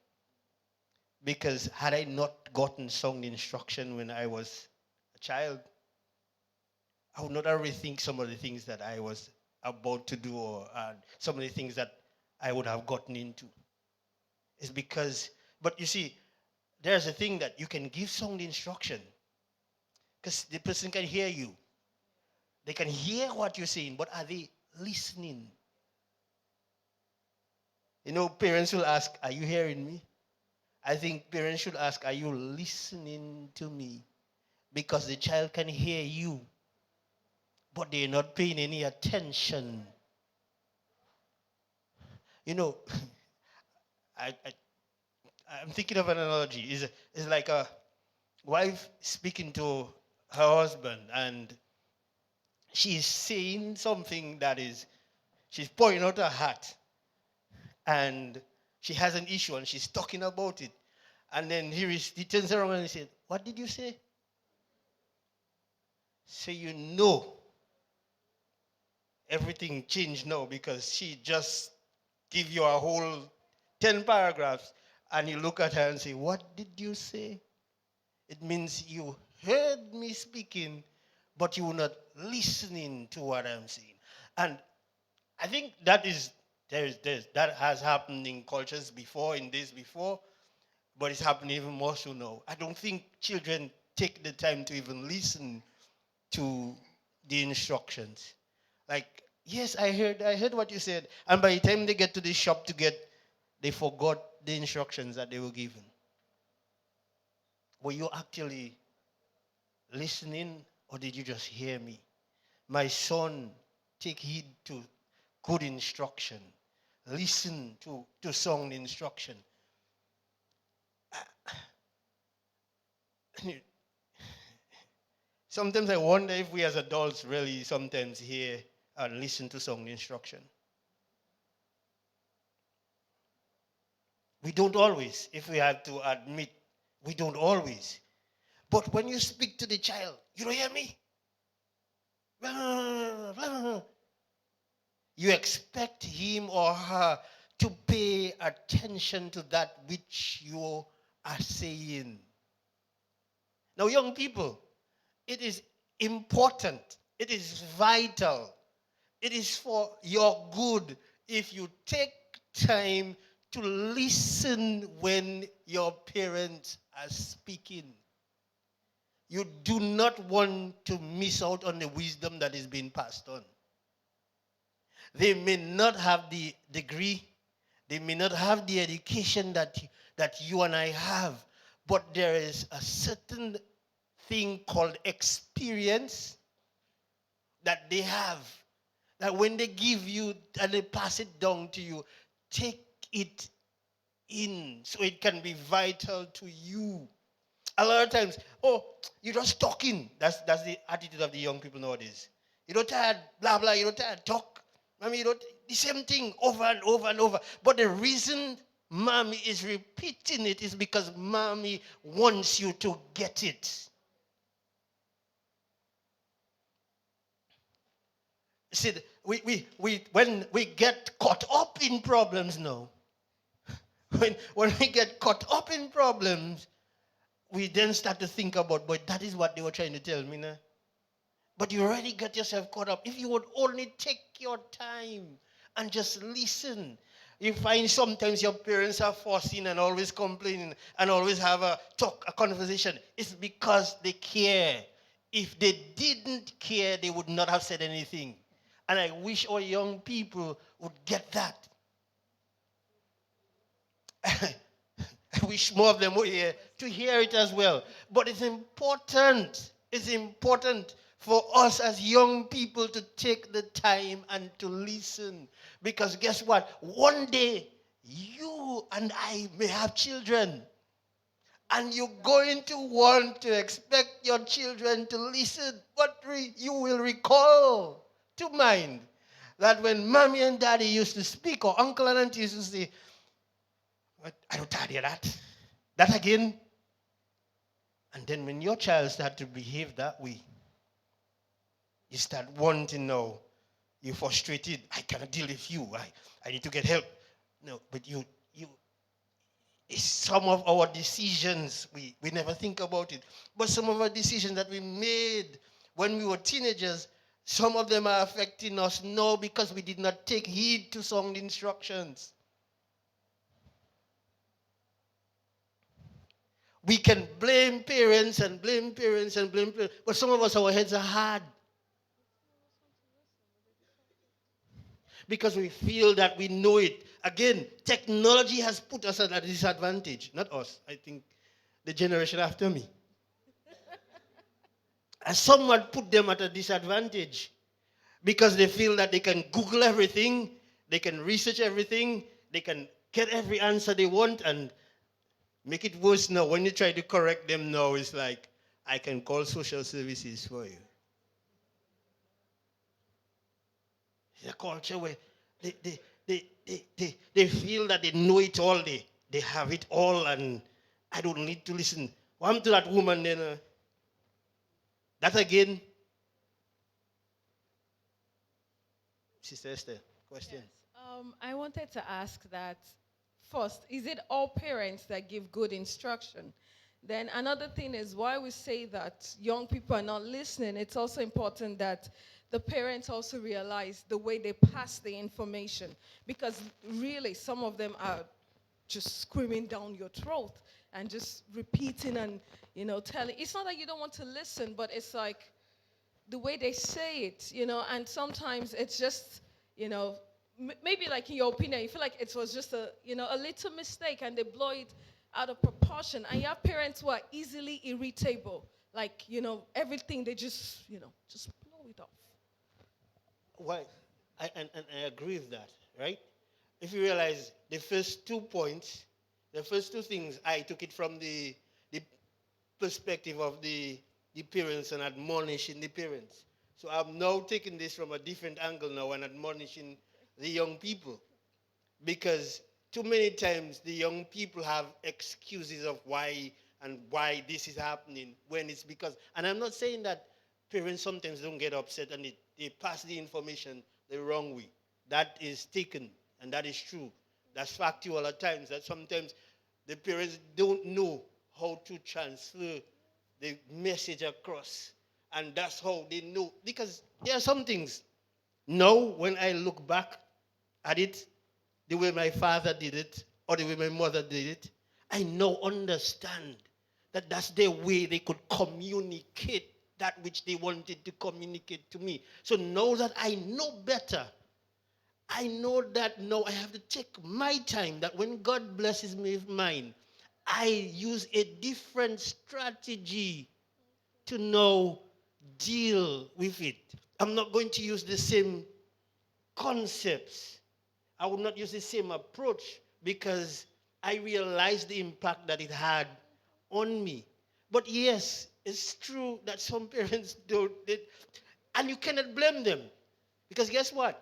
because had I not gotten sound instruction when I was a child, I would not have rethink some of the things that I was about to do, or some of the things that I would have gotten into. It's because, but you see, there's a thing that you can give sound instruction because the person can hear you. They can hear what you're saying, but are they listening? You know, parents will ask, "Are you hearing me?" I think parents should ask, "Are you listening to me?" Because the child can hear you, but they're not paying any attention. You know, I, I, I'm thinking of an analogy. It's like a wife speaking to her husband, and she's saying something that is, she's pouring out her heart, and she has an issue, and she's talking about it. And then he turns around and he said, "What did you say?" So you know everything changed now, because she just give you a whole 10 paragraphs, and you look at her and say, "What did you say?" It means you heard me speaking, but you were not listening to what I'm saying. And I think that is, that has happened in cultures before, in days before, but it's happening even more so now. I don't think children take the time to even listen to the instructions. Like, Yes, I heard what you said. And by the time they get to the shop to get, they forgot the instructions that they were given. Were you actually listening or did you just hear me? My son, take heed to good instruction. Listen to sound instruction. Sometimes I wonder if we as adults really sometimes hear and listen to sound instruction. We don't always, if we have to admit, we don't always. But when you speak to the child, you don't hear me. You expect him or her to pay attention to that which you are saying. Now, young people, it is important, it is vital, it is for your good if you take time to listen when your parents are speaking. You do not want to miss out on the wisdom that is being passed on. They may not have the degree, they may not have the education that you and I have, but there is a certain thing called experience that they have. That when they give you and they pass it down to you, take it in so it can be vital to you. A lot of times, oh, you're just talking. That's the attitude of the young people nowadays. You don't tired, blah blah. You don't tired, talk. I mean, you don't the same thing over and over and over. But the reason mommy is repeating it is because mommy wants you to get it. See, when we get caught up in problems now, when we get caught up in problems, we then start to think about, but that is what they were trying to tell me now. But you already got yourself caught up. If you would only take your time and just listen. You find sometimes your parents are forcing and always complaining and always have a conversation. It's because they care. If they didn't care, they would not have said anything. And I wish our young people would get that. I wish more of them were here to hear it as well. But it's important. It's important for us as young people to take the time and to listen. Because guess what? One day, you and I may have children. And you're going to want to expect your children to listen. But you will recall to mind that when mommy and daddy used to speak, or uncle and auntie used to say, I don't hear that. That again. And then when your child starts to behave that way, you start wanting now. You're frustrated. I cannot deal with you. I need to get help. No, but you some of our decisions, we never think about it. But some of our decisions that we made when we were teenagers, some of them are affecting us now because we did not take heed to sound instructions. We can blame parents and blame parents and blame parents, but some of us, our heads are hard because we feel that we know it. Again, technology has put us at a disadvantage. Not us, I think the generation after me. And someone put them at a disadvantage because they feel that they can Google everything, they can research everything, they can get every answer they want, and make it worse now. When you try to correct them now, it's like, I can call social services for you. It's a culture where they feel that they know it all, they have it all, and I don't need to listen. What happened to that woman then? That again, Sister Esther, question. Yes. I wanted to ask that first, is it all parents that give good instruction? Then another thing is why we say that young people are not listening. It's also important that the parents also realize the way they pass the information. Because really, some of them are just screaming down your throat and just repeating and, telling. It's not that you don't want to listen, but it's like, the way they say it, and sometimes it's just, maybe like in your opinion, you feel like it was just a little mistake and they blow it out of proportion. And you have parents who are easily irritable, like, everything they just blow it off. Why? And I agree with that, right? If you realize the first 2 points, the first two things, I took it from the perspective of the parents and admonishing the parents. So I'm now taking this from a different angle now and admonishing the young people. Because too many times the young people have excuses of why this is happening when it's because, and I'm not saying that parents sometimes don't get upset and they pass the information the wrong way. That is taken and that is true. That's factual at times, that sometimes the parents don't know how to transfer the message across, and that's how they know, because there are some things now when I look back at it, the way my father did it or the way my mother did it, I now understand that that's their way they could communicate that which they wanted to communicate to me. So now that I know better, I know that now I have to take my time, that when God blesses me with mine, I use a different strategy to now deal with it. I'm not going to use the same concepts. I would not use the same approach because I realized the impact that it had on me. But yes, it's true that some parents don't, and you cannot blame them because guess what?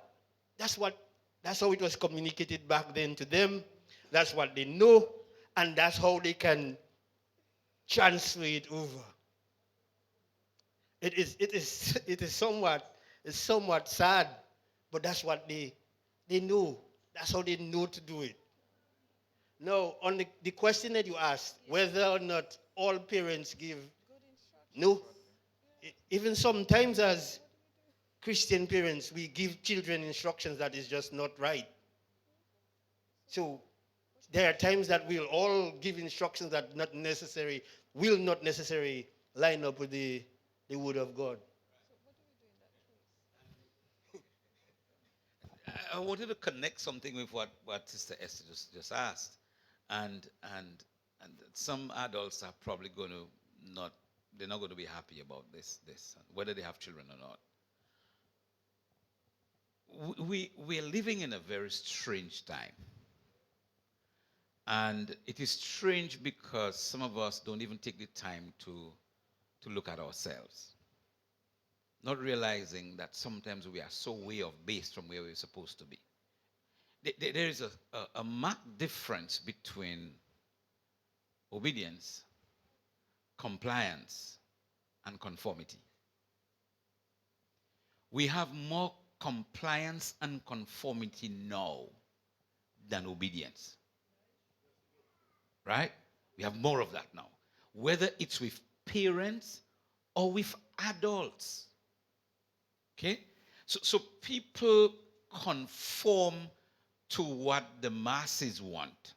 That's what that's how it was communicated back then to them. That's what they know, and that's how they can transfer it over. It is somewhat sad, but that's what they know. That's how they know to do it. No, on the question that you asked, whether or not all parents give, no. Even sometimes as Christian parents, we give children instructions that is just not right. So there are times that we'll all give instructions that will not necessarily line up with the word of God. I wanted to connect something with what Sister Esther just asked. And and and some adults are probably going to not they're not going to be happy about this, whether they have children or not. We are living in a very strange time. And it is strange because some of us don't even take the time to look at ourselves, not realizing that sometimes we are so way off base from where we're supposed to be. There is a marked difference between obedience, compliance, and conformity. We have more compliance and conformity now than obedience. Right? We have more of that now. Whether it's with parents or with adults. Okay? So people conform to what the masses want.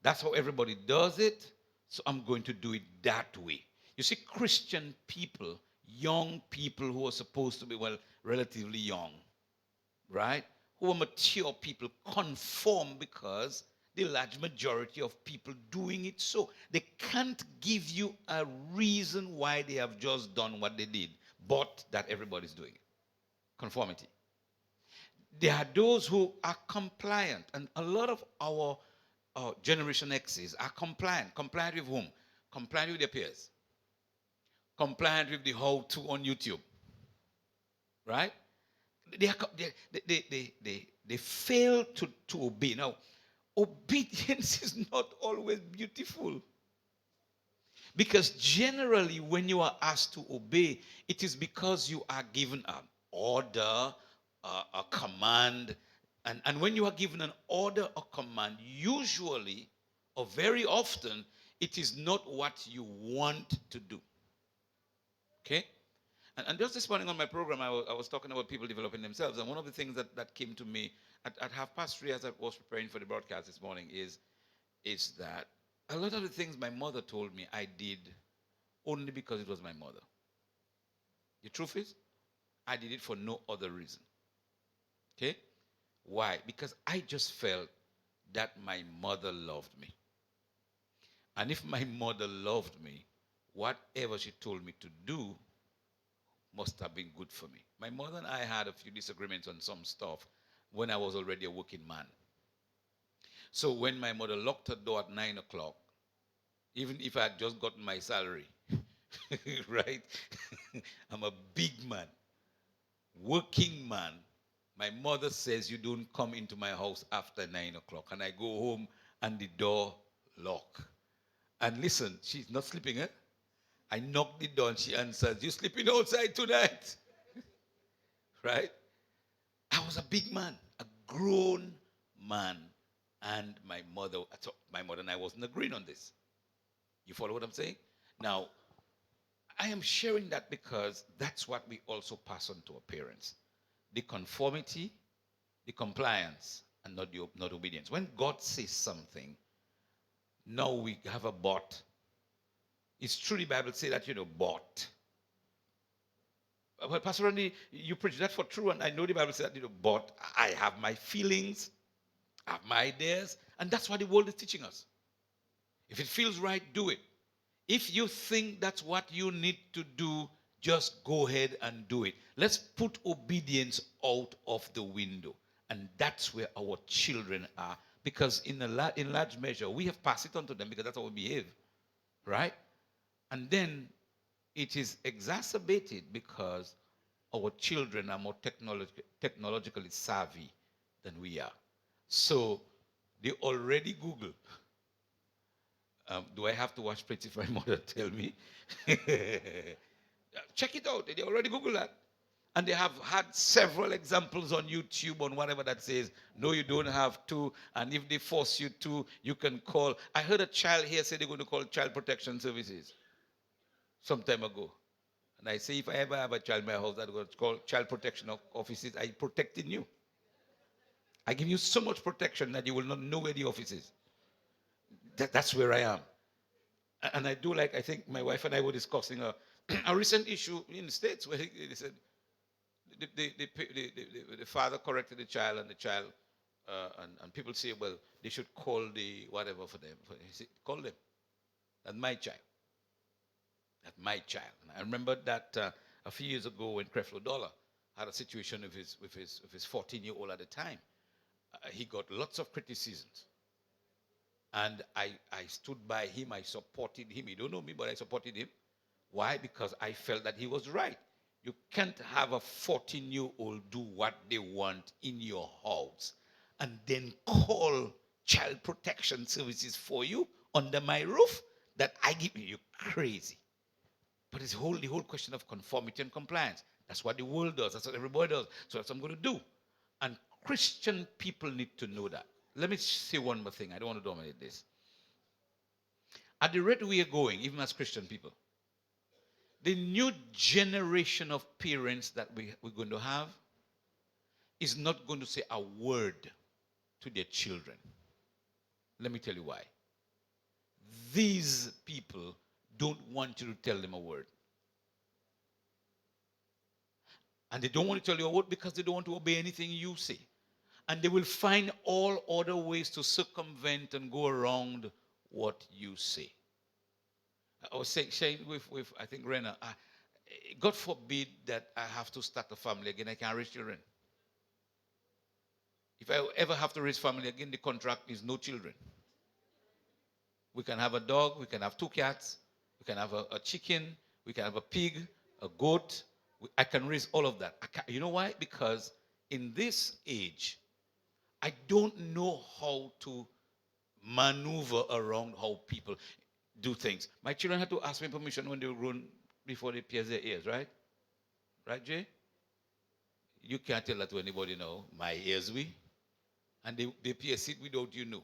That's how everybody does it, so I'm going to do it that way. You see, Christian people, young people who are supposed to be, well, relatively young, right? Who are mature people conform because the large majority of people doing it so. They can't give you a reason why they have just done what they did, but that everybody's doing it. Conformity. There are those who are compliant, and a lot of our Generation X's are compliant. Compliant with whom? Compliant with their peers. Compliant with the how-to on YouTube. Right? They fail to obey. Now, obedience is not always beautiful. Because generally, when you are asked to obey, it is because you are given an order, a command. And when you are given an order or command, usually or very often, it is not what you want to do. Okay? And just this morning on my program, I was talking about people developing themselves. And one of the things that came to me at 3:30 as I was preparing for the broadcast this morning is that a lot of the things my mother told me I did only because it was my mother. The truth is, I did it for no other reason. Okay? Why? Because I just felt that my mother loved me. And if my mother loved me, whatever she told me to do must have been good for me. My mother and I had a few disagreements on some stuff when I was already a working man. So when my mother locked her door at 9 o'clock, even if I had just gotten my salary, right? I'm a big man, working man. My mother says you don't come into my house after 9 o'clock. And I go home and the door lock. And listen, she's not sleeping, eh? I knock the door and she answers, you sleeping outside tonight? Right? I was a big man, a grown man. And my mother and I wasn't agreeing on this. You follow what I'm saying? Now, I am sharing that because that's what we also pass on to our parents. The conformity, the compliance, and not obedience. When God says something, now we have a but. It's true the Bible say that, but. Well, Pastor Randy, you preach that for true, and I know the Bible says that, but I have my feelings, I have my ideas, and that's what the world is teaching us. If it feels right, do it. If you think that's what you need to do, just go ahead and do it. Let's put obedience out of the window. And that's where our children are. Because in large measure, we have passed it on to them because that's how we behave. Right? And then it is exacerbated because our children are more technologically savvy than we are. So they already Google. Do I have to watch Pretty for My Mother tell me? Check it out. They already Google that. And they have had several examples on YouTube, on whatever, that says, no, you don't have to. And if they force you to, you can call. I heard a child here say they're going to call Child Protection Services some time ago. And I say, if I ever have a child in my house that was called Child Protection Offices, I protecting you. I give you so much protection that you will not know where the office is. That's where I am. And I do, like, I think my wife and I were discussing a recent issue in the States where they said the father corrected the child, and the child, and people say, well, they should call the whatever for them. He said, call them. That's my child. That's my child. And I remember that a few years ago when Creflo Dollar had a situation with his 14-year-old at the time. He got lots of criticisms. And I stood by him. I supported him. He don't know me, but I supported him. Why? Because I felt that he was right. You can't have a 14-year-old do what they want in your house and then call child protection services for you under my roof that I give you. You're crazy. But it's the whole question of conformity and compliance. That's what the world does. That's what everybody does. So that's what I'm going to do. And Christian people need to know that. Let me say one more thing. I don't want to dominate this. At the rate we are going, even as Christian people, the new generation of parents that we're going to have is not going to say a word to their children. Let me tell you why. These people don't want you to tell them a word. And they don't want to tell you a word because they don't want to obey anything you say. And they will find all other ways to circumvent and go around what you say. I was saying with I think, Rena, God forbid that I have to start a family again. I can't raise children. If I ever have to raise family again, the contract is no children. We can have a dog, we can have 2 cats, we can have a chicken, we can have a pig, a goat. I can raise all of that. You know why? Because in this age, I don't know how to maneuver around how people do things. My children had to ask me permission when they were grown before they pierce their ears, right? Right, Jay? You can't tell that to anybody now. My ears, we. And they pierce it without you know.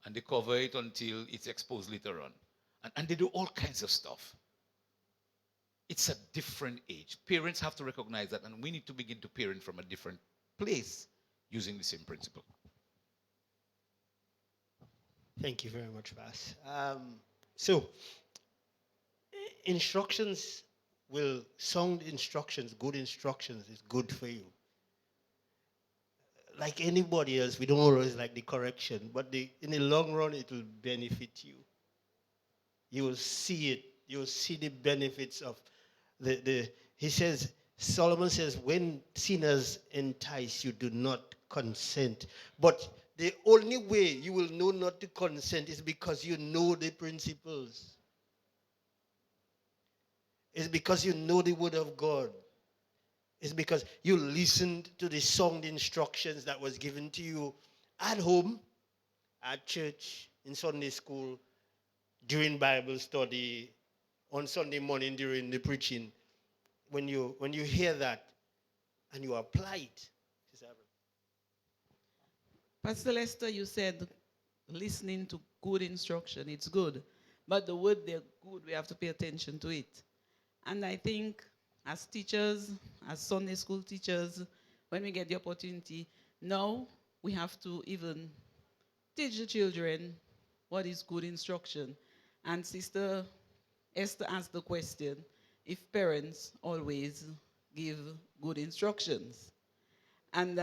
And they cover it until it's exposed later on. And they do all kinds of stuff. It's a different age. Parents have to recognize that, and we need to begin to parent from a different place using the same principle. Thank you very much, Vas. So, instructions will sound instructions, good instructions is good for you. Like anybody else, we don't always like the correction, but in the long run, it will benefit you. You will see it. You will see the benefits of he says, Solomon says, when sinners entice you, do not consent. But the only way you will know not to consent is because you know the principles. It's because you know the word of God. It's because you listened to the sound instructions that was given to you at home, at church, in Sunday school, during Bible study, on Sunday morning during the preaching. When you hear that and you apply it. Pastor Lester, you said listening to good instruction, it's good. But the word they're good, we have to pay attention to it. And I think as teachers, as Sunday school teachers, when we get the opportunity, now we have to even teach the children what is good instruction. And Sister Esther asked the question, if parents always give good instructions. And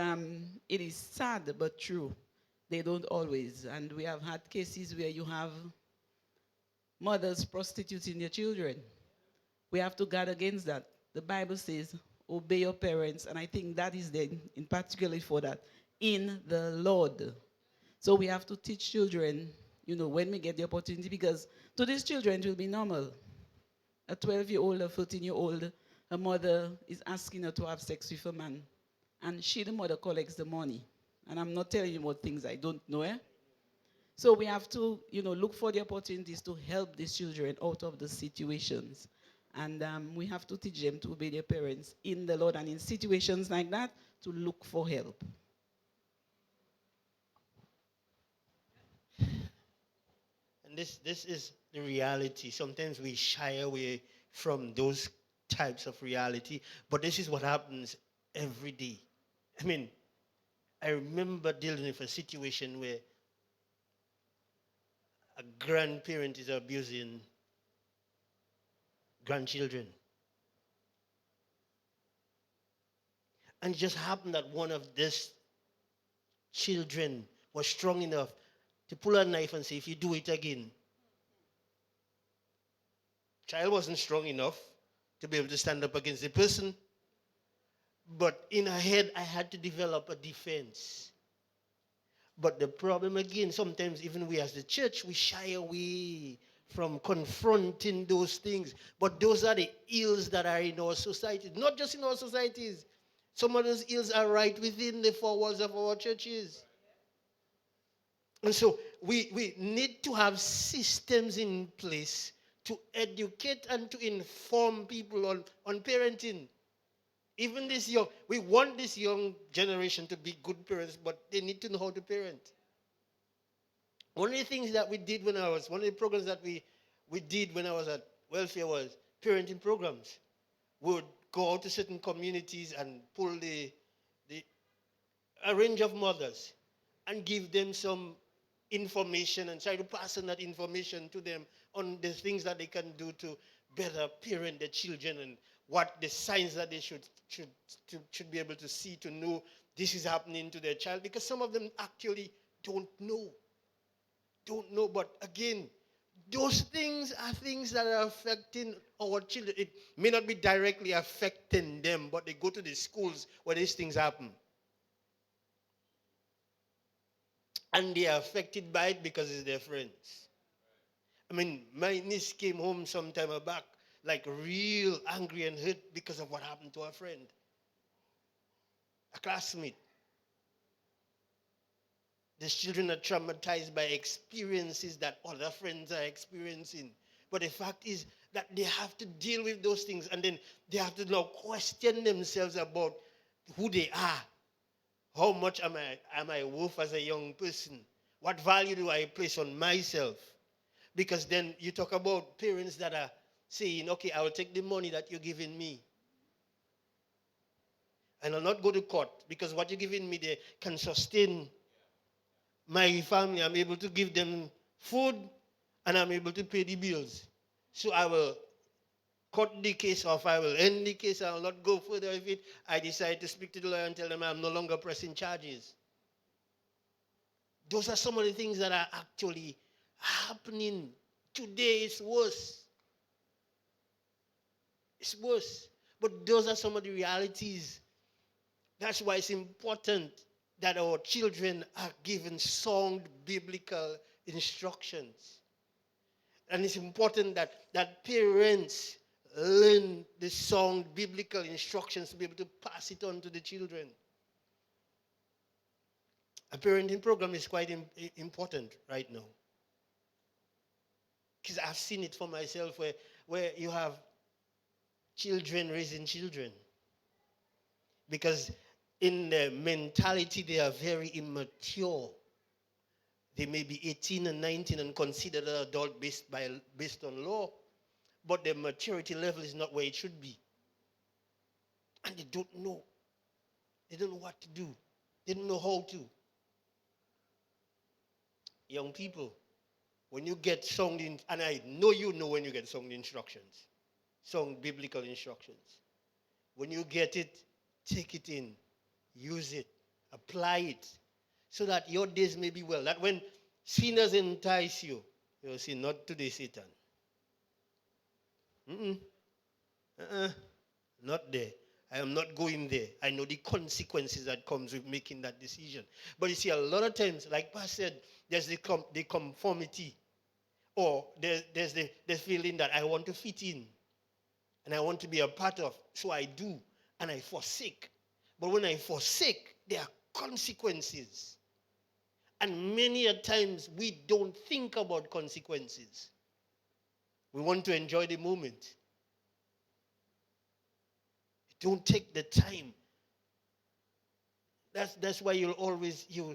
it is sad but true. They don't always. And we have had cases where you have mothers prostituting their children. We have to guard against that. The Bible says, obey your parents. And I think that is there in particular for that, in the Lord. So we have to teach children, when we get the opportunity, because to these children it will be normal. A 12-year-old, a 13-year-old, a mother is asking her to have sex with a man. And she, the mother, collects the money. And I'm not telling you what things I don't know. So we have to, look for the opportunities to help these children out of the situations. And we have to teach them to obey their parents in the Lord, and in situations like that, to look for help. And this is the reality. Sometimes we shy away from those types of reality, but this is what happens every day. I mean, I remember dealing with a situation where a grandparent is abusing grandchildren. And it just happened that one of these children was strong enough to pull a knife and say, if you do it again. Child wasn't strong enough to be able to stand up against the person. But in her head, I had to develop a defense. But the problem again, sometimes even we as the church, we shy away from confronting those things. But those are the ills that are in our society. Not just in our societies. Some of those ills are right within the four walls of our churches. And so we need to have systems in place to educate and to inform people on parenting. Even we want this young generation to be good parents, but they need to know how to parent. One of the things that we did one of the programs that we did when I was at welfare was parenting programs. We would go out to certain communities and pull a range of mothers and give them some information and try to pass on that information to them on the things that they can do to better parent their children and what the signs that they should be able to see to know this is happening to their child, because some of them actually don't know. But again, those things are things that are affecting our children. It may not be directly affecting them, but they go to the schools where these things happen. And they are affected by it because it's their friends. I mean, my niece came home some time back, like real angry and hurt because of what happened to her friend, a classmate. These children are traumatized by experiences that other friends are experiencing. But the fact is that they have to deal with those things, and then they have to now question themselves about who they are. How much am I worth as a young person? What value do I place on myself? Because then you talk about parents that are saying, okay, I will take the money that you're giving me, and I'll not go to court, because what you're giving me, they can sustain my family. I'm able to give them food, and I'm able to pay the bills. So I will cut the case off. I will end the case. I will not go further with it. I decide to speak to the lawyer and tell them I'm no longer pressing charges. Those are some of the things that are actually happening. Today it's worse. It's worse. But those are some of the realities. That's why it's important that our children are given sound biblical instructions. And it's important that parents learn the sound biblical instructions to be able to pass it on to the children. A parenting program is quite important right now. Because I've seen it for myself where you have children raising children. Because in their mentality, they are very immature. They may be 18 and 19 and considered an adult based on law, but their maturity level is not where it should be. And they don't know. They don't know what to do. They don't know how to. Young people, when you get sound, and I know you know when you get sound instructions, sound biblical instructions. When you get it, take it in, use it, apply it, so that your days may be well. That when sinners entice you, you'll say, not today, Satan. Not there. I am not going there. I know the consequences that comes with making that decision. But you see, a lot of times, like Pastor said, there's the conformity. Or there's the feeling that I want to fit in. And I want to be a part of. So I do. And I forsake. But when I forsake, there are consequences. And many a times, we don't think about consequences. We want to enjoy the moment. Don't take the time. That's why you'll always hear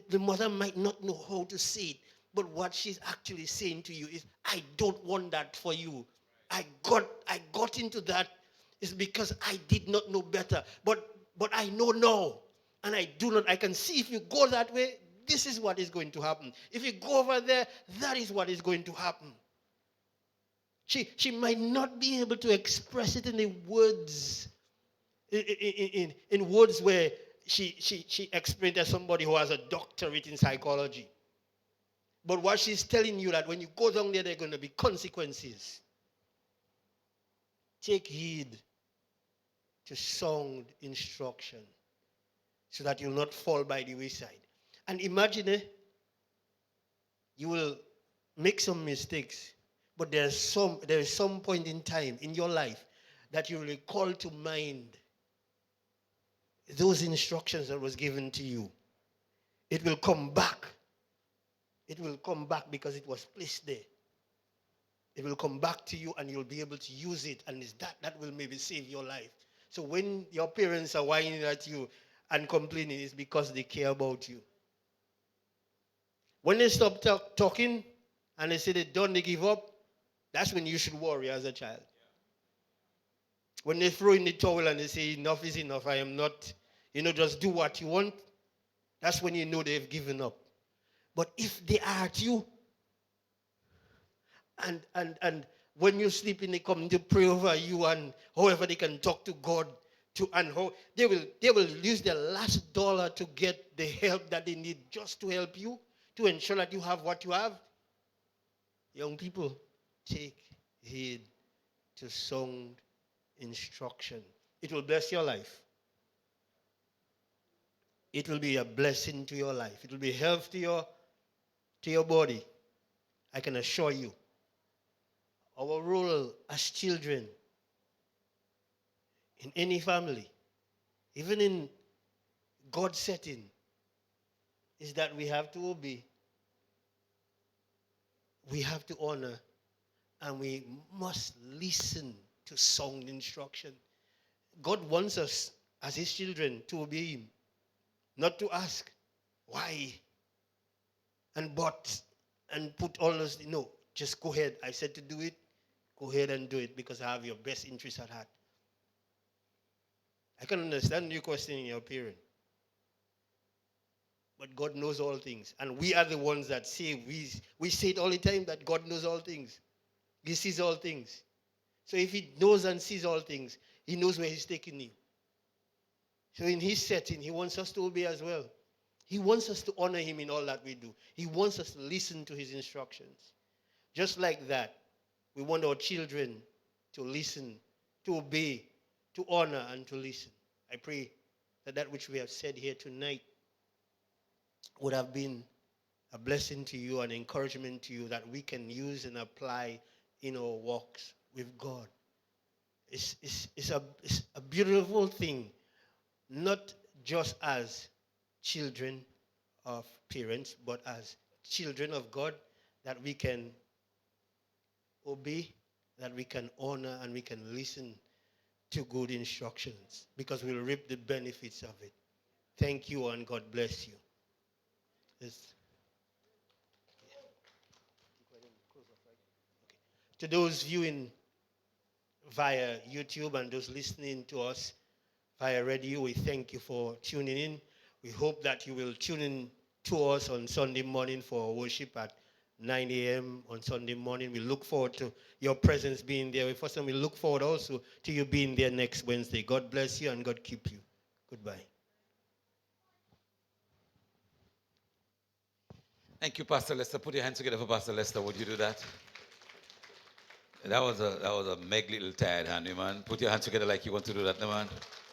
the mother might not know how to say it, but what she's actually saying to you is, I don't want that for you. I got into that is because I did not know better. But I know now. And I can see if you go that way, this is what is going to happen. If you go over there, that is what is going to happen. She might not be able to express it in the words, in words where she explained to somebody who has a doctorate in psychology. But what she's telling you that when you go down there are going to be consequences. Take heed to sound instruction so that you'll not fall by the wayside. And imagine you will make some mistakes. But there is some point in time in your life that you will recall to mind those instructions that was given to you. It will come back. It will come back because it was placed there. It will come back to you and you'll be able to use it, and it's that will maybe save your life. So when your parents are whining at you and complaining, it's because they care about you. When they stop talking and they say they're done, they give up, that's when you should worry as a child. When they throw in the towel and they say, enough is enough, I am not, just do what you want, that's when you know they've given up. But if they are at you, and when you sleep in, they come to pray over you, and however they can talk to God, and how they will use their last dollar to get the help that they need just to help you, to ensure that you have what you have. Young people, take heed to sound instruction. It will bless your life. It will be a blessing to your life. It will be health to your body. I can assure you. Our role as children in any family, even in God's setting, is that we have to obey. We have to honor, and we must listen to sound instruction. God wants us as his children to obey him, not to ask why and but and put all those. No, just go ahead. I said to do it. Go ahead and do it because I have your best interest at heart. I can understand you questioning your parent. But God knows all things. And we are the ones that say, we say it all the time that God knows all things. He sees all things. So if he knows and sees all things, he knows where he's taking you. So in his setting, he wants us to obey as well. He wants us to honor him in all that we do. He wants us to listen to his instructions. Just like that, we want our children to listen, to obey, to honor, and to listen. I pray that that which we have said here tonight would have been a blessing to you, an encouragement to you that we can use and apply in our walks with God. It's a beautiful thing, not just as children of parents, but as children of God, that we can obey, that we can honor, and we can listen to good instructions, because we'll reap the benefits of it. Thank you, and God bless you. Yes. To those viewing via YouTube and those listening to us via radio, we thank you for tuning in. We hope that you will tune in to us on Sunday morning for worship at 9 a.m. on Sunday morning. We look forward to your presence being there with us, and we look forward also to you being there next Wednesday. God bless you and God keep you. Goodbye. Thank you, Pastor Lester. Put your hands together for Pastor Lester. Would you do that? That was a meg little tired hand, man. Put your hands together like you want to do that, man.